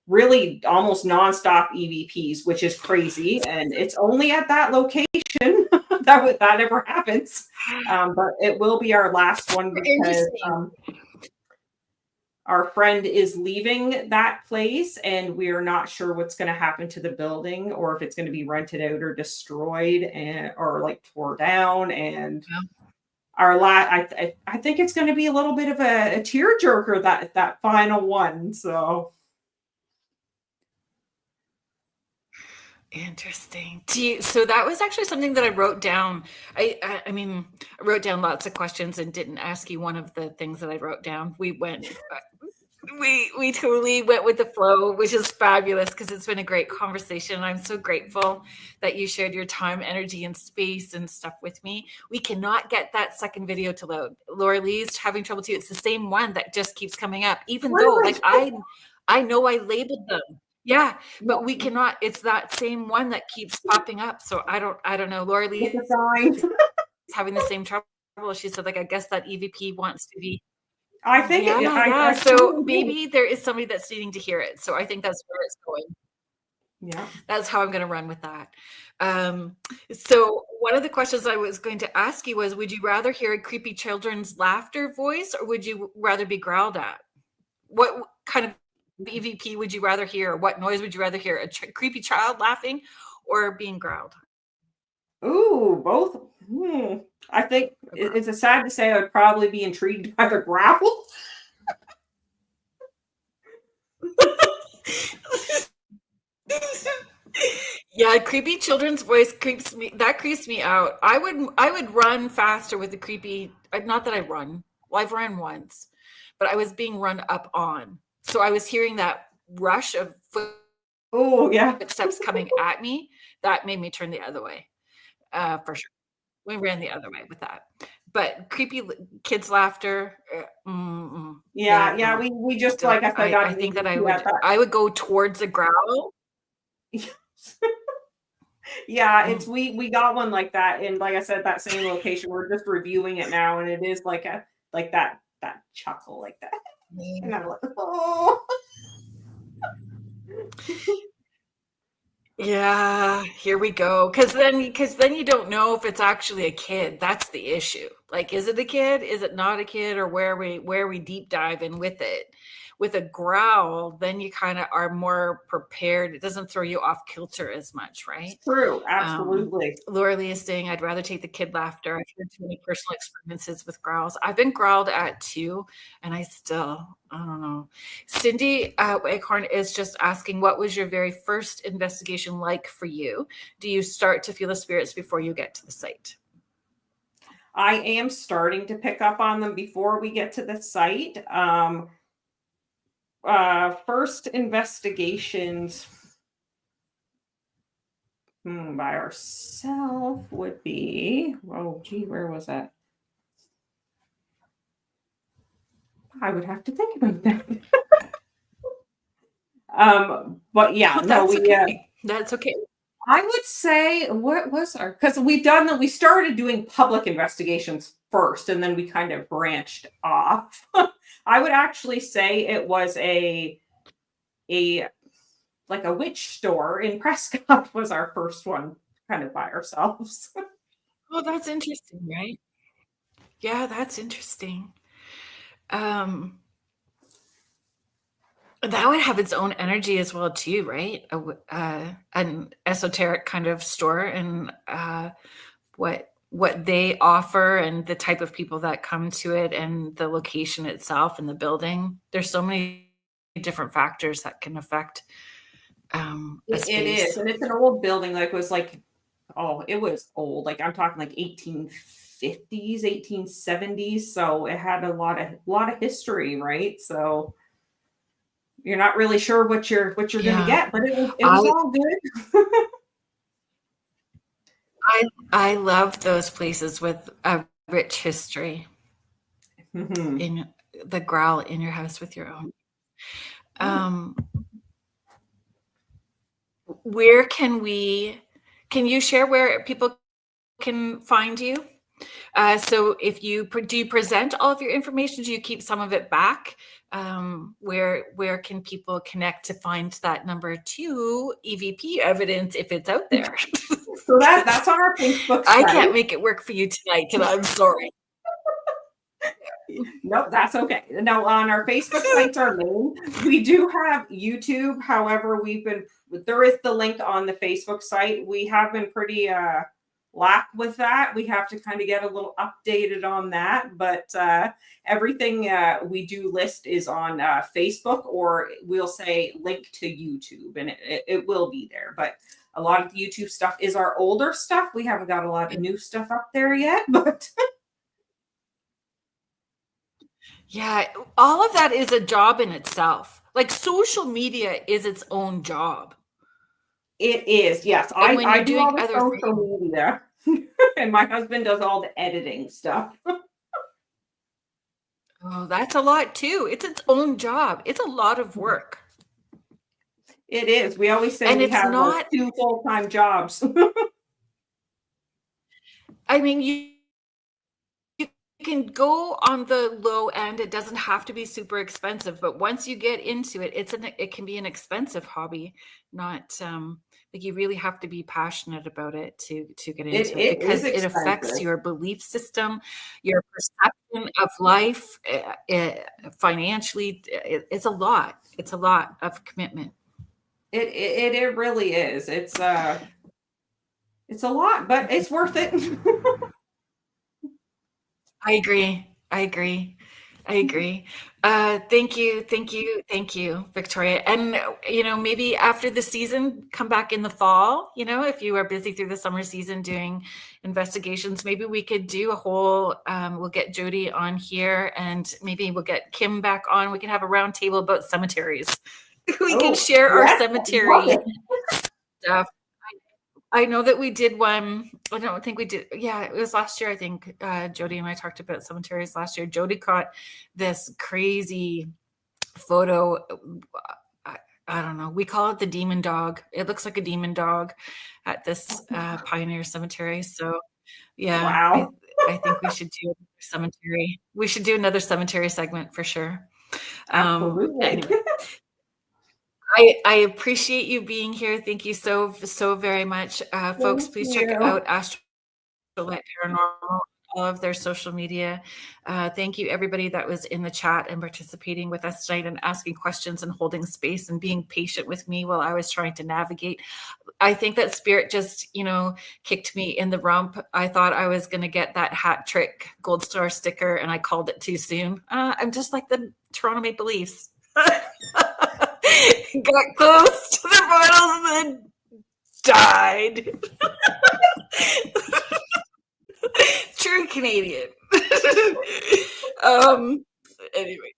really almost nonstop EVPs, which is crazy. And it's only at that location that ever happens. But it will be our last one because our friend is leaving that place, and we are not sure what's going to happen to the building, or if it's going to be rented out or destroyed or like tore down. And I think it's going to be a little bit of a tearjerker, that final one. Interesting. So that was actually something that I wrote down. I mean, I wrote down lots of questions and didn't ask you one of the things that I wrote down. We totally went with the flow, which is fabulous because it's been a great conversation. I'm so grateful that you shared your time, energy, and space and stuff with me. We cannot get that second video to load. Laura Lee's having trouble too. It's the same one that just keeps coming up, even though like I know I labeled them. Yeah, but we cannot. It's that same one that keeps popping up. So I don't know. Laura Lee is having the same trouble. She said, like, I guess that EVP wants to be. I think so maybe there is somebody that's needing to hear it. So I think that's where it's going. Yeah. That's how I'm going to run with that. So one of the questions I was going to ask you was, would you rather hear a creepy children's laughter voice, or would you rather be growled at? What kind of EVP would you rather hear? What noise would you rather hear? A creepy child laughing or being growled? Ooh, both. I think it's sad to say I would probably be intrigued by the growl. Yeah, creepy children's voice creeps me out. I would run faster with the creepy. Not that I run. Well, I've run once, but I was being run up on. So I was hearing that rush of footsteps coming at me. That made me turn the other way, for sure. We ran the other way with that. But creepy kids' laughter. Yeah. We just like I said. I think that I would go towards the growl. Yeah, it's we got one like that, and like I said, that same location. We're just reviewing it now, and it is like that chuckle like that. And I'm like, oh. Yeah, here we go. Because then you don't know if it's actually a kid. That's the issue. Like, is it a kid? Is it not a kid? Or where we deep dive in with it? with a growl, then you kind of are more prepared. It doesn't throw you off kilter as much, right? True, absolutely. Laura Lee is saying, I'd rather take the kid laughter. I've heard too many personal experiences with growls. I've been growled at too, and I don't know. Cindy Waghorn is just asking, what was your very first investigation like for you? Do you start to feel the spirits before you get to the site? I am starting to pick up on them before we get to the site. First investigations by ourselves would be, oh gee, where was that? I would have to think about that. But yeah, no, That's okay. I would say, what was our, because we started doing public investigations first, and then we kind of branched off. I would actually say it was a witch store in Prescott was our first one, kind of by ourselves. Oh, that's interesting, right? Yeah, that's interesting. That would have its own energy as well too, right? An esoteric kind of store, and what they offer and the type of people that come to it and the location itself and the building. There's so many different factors that can affect It is, and it's an old building. It was old. Like I'm talking like 1850s, 1870s. So it had a lot of history, right? So you're not really sure what you're going to get, but it was all good. I love those places with a rich history. In the growl in your house with your own. Where can you share where people can find you? So if you present all of your information? Do you keep some of it back? Where can people connect to find that number 2 EVP evidence if it's out there? So that's on our Facebook site. I can't make it work for you tonight, and I'm sorry. Nope, that's okay. No, on our Facebook sites are main. We do have YouTube. However, there is the link on the Facebook site. We have been pretty lack with that. We have to kind of get a little updated on that, but everything we do list is on Facebook, or we'll say link to YouTube, and it will be there. But a lot of the YouTube stuff is our older stuff. We haven't got a lot of new stuff up there yet, but yeah, all of that is a job in itself. Like social media is its own job. It is, yes. I do all the social media, and my husband does all the editing stuff. Oh, that's a lot too. It's its own job. It's a lot of work. It is. We always say we have like 2 full-time jobs. I mean, you can go on the low end. It doesn't have to be super expensive, but once you get into it, it can be an expensive hobby. Not like you really have to be passionate about it to get into it because it affects your belief system, your perception of life, financially. It's a lot. It's a lot of commitment. It really is. It's a lot, but it's worth it. I agree. Thank you, Victoria. And maybe after the season, come back in the fall. If you are busy through the summer season doing investigations, maybe we could do a whole. We'll get Jody on here, and maybe we'll get Kim back on. We can have a round table about cemeteries. We can share our cemetery stuff. I know that we did one. I don't think we did. Yeah, it was last year. I think Jody and I talked about cemeteries last year. Jody caught this crazy photo. I don't know. We call it the demon dog. It looks like a demon dog at this Pioneer Cemetery. So, yeah, wow. I think we should do cemetery. We should do another cemetery segment for sure. Absolutely. Anyway. I appreciate you being here. Thank you so very much. Folks, please check out Astral Light Paranormal all of their social media. Thank you, everybody that was in the chat and participating with us tonight and asking questions and holding space and being patient with me while I was trying to navigate. I think that spirit just, kicked me in the rump. I thought I was going to get that hat trick gold star sticker, and I called it too soon. I'm just like the Toronto Maple Leafs. Got close to the finals and then died. True Canadian. Anyway.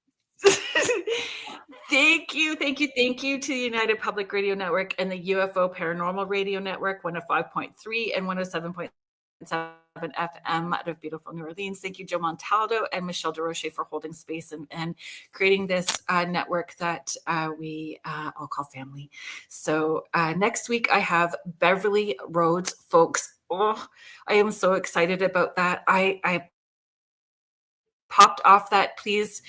Thank you to the United Public Radio Network and the UFO Paranormal Radio Network, 105.3 and 107.7 FM out of beautiful New Orleans. Thank you, Joe Montaldo and Michelle DeRoche, for holding space and creating this network that we all call family. So next week I have Beverly Rhodes, folks. Oh, I am so excited about that. I popped off that, please,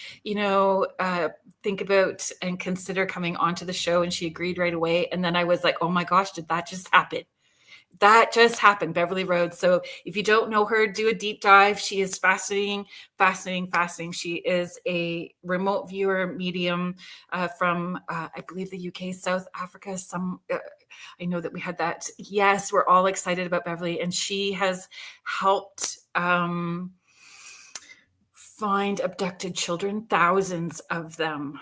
think about and consider coming onto the show. And she agreed right away. And then I was like, oh my gosh, did that just happen? That just happened, Beverly Rhodes. So if you don't know her, do a deep dive. She is fascinating. She is a remote viewer medium from, I believe, the UK, South Africa. I know that we had that. Yes, we're all excited about Beverly. And she has helped find abducted children, thousands of them.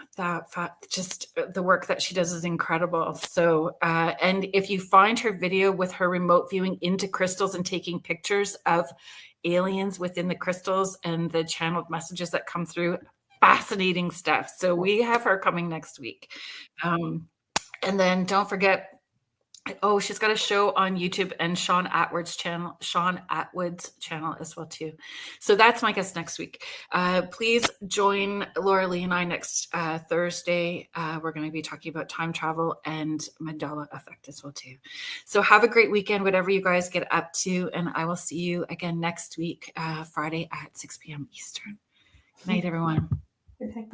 Just the work that she does is incredible. So, and if you find her video with her remote viewing into crystals and taking pictures of aliens within the crystals and the channeled messages that come through, fascinating stuff. So we have her coming next week. And then don't forget, she's got a show on YouTube and Sean Atwood's channel as well too. So that's my guest next week. Please join Laura Lee and I next Thursday. We're going to be talking about time travel and Mandela effect as well too. So have a great weekend, whatever you guys get up to, and I will see you again next week, Friday at 6 p.m. Eastern. Good night, everyone. Good night.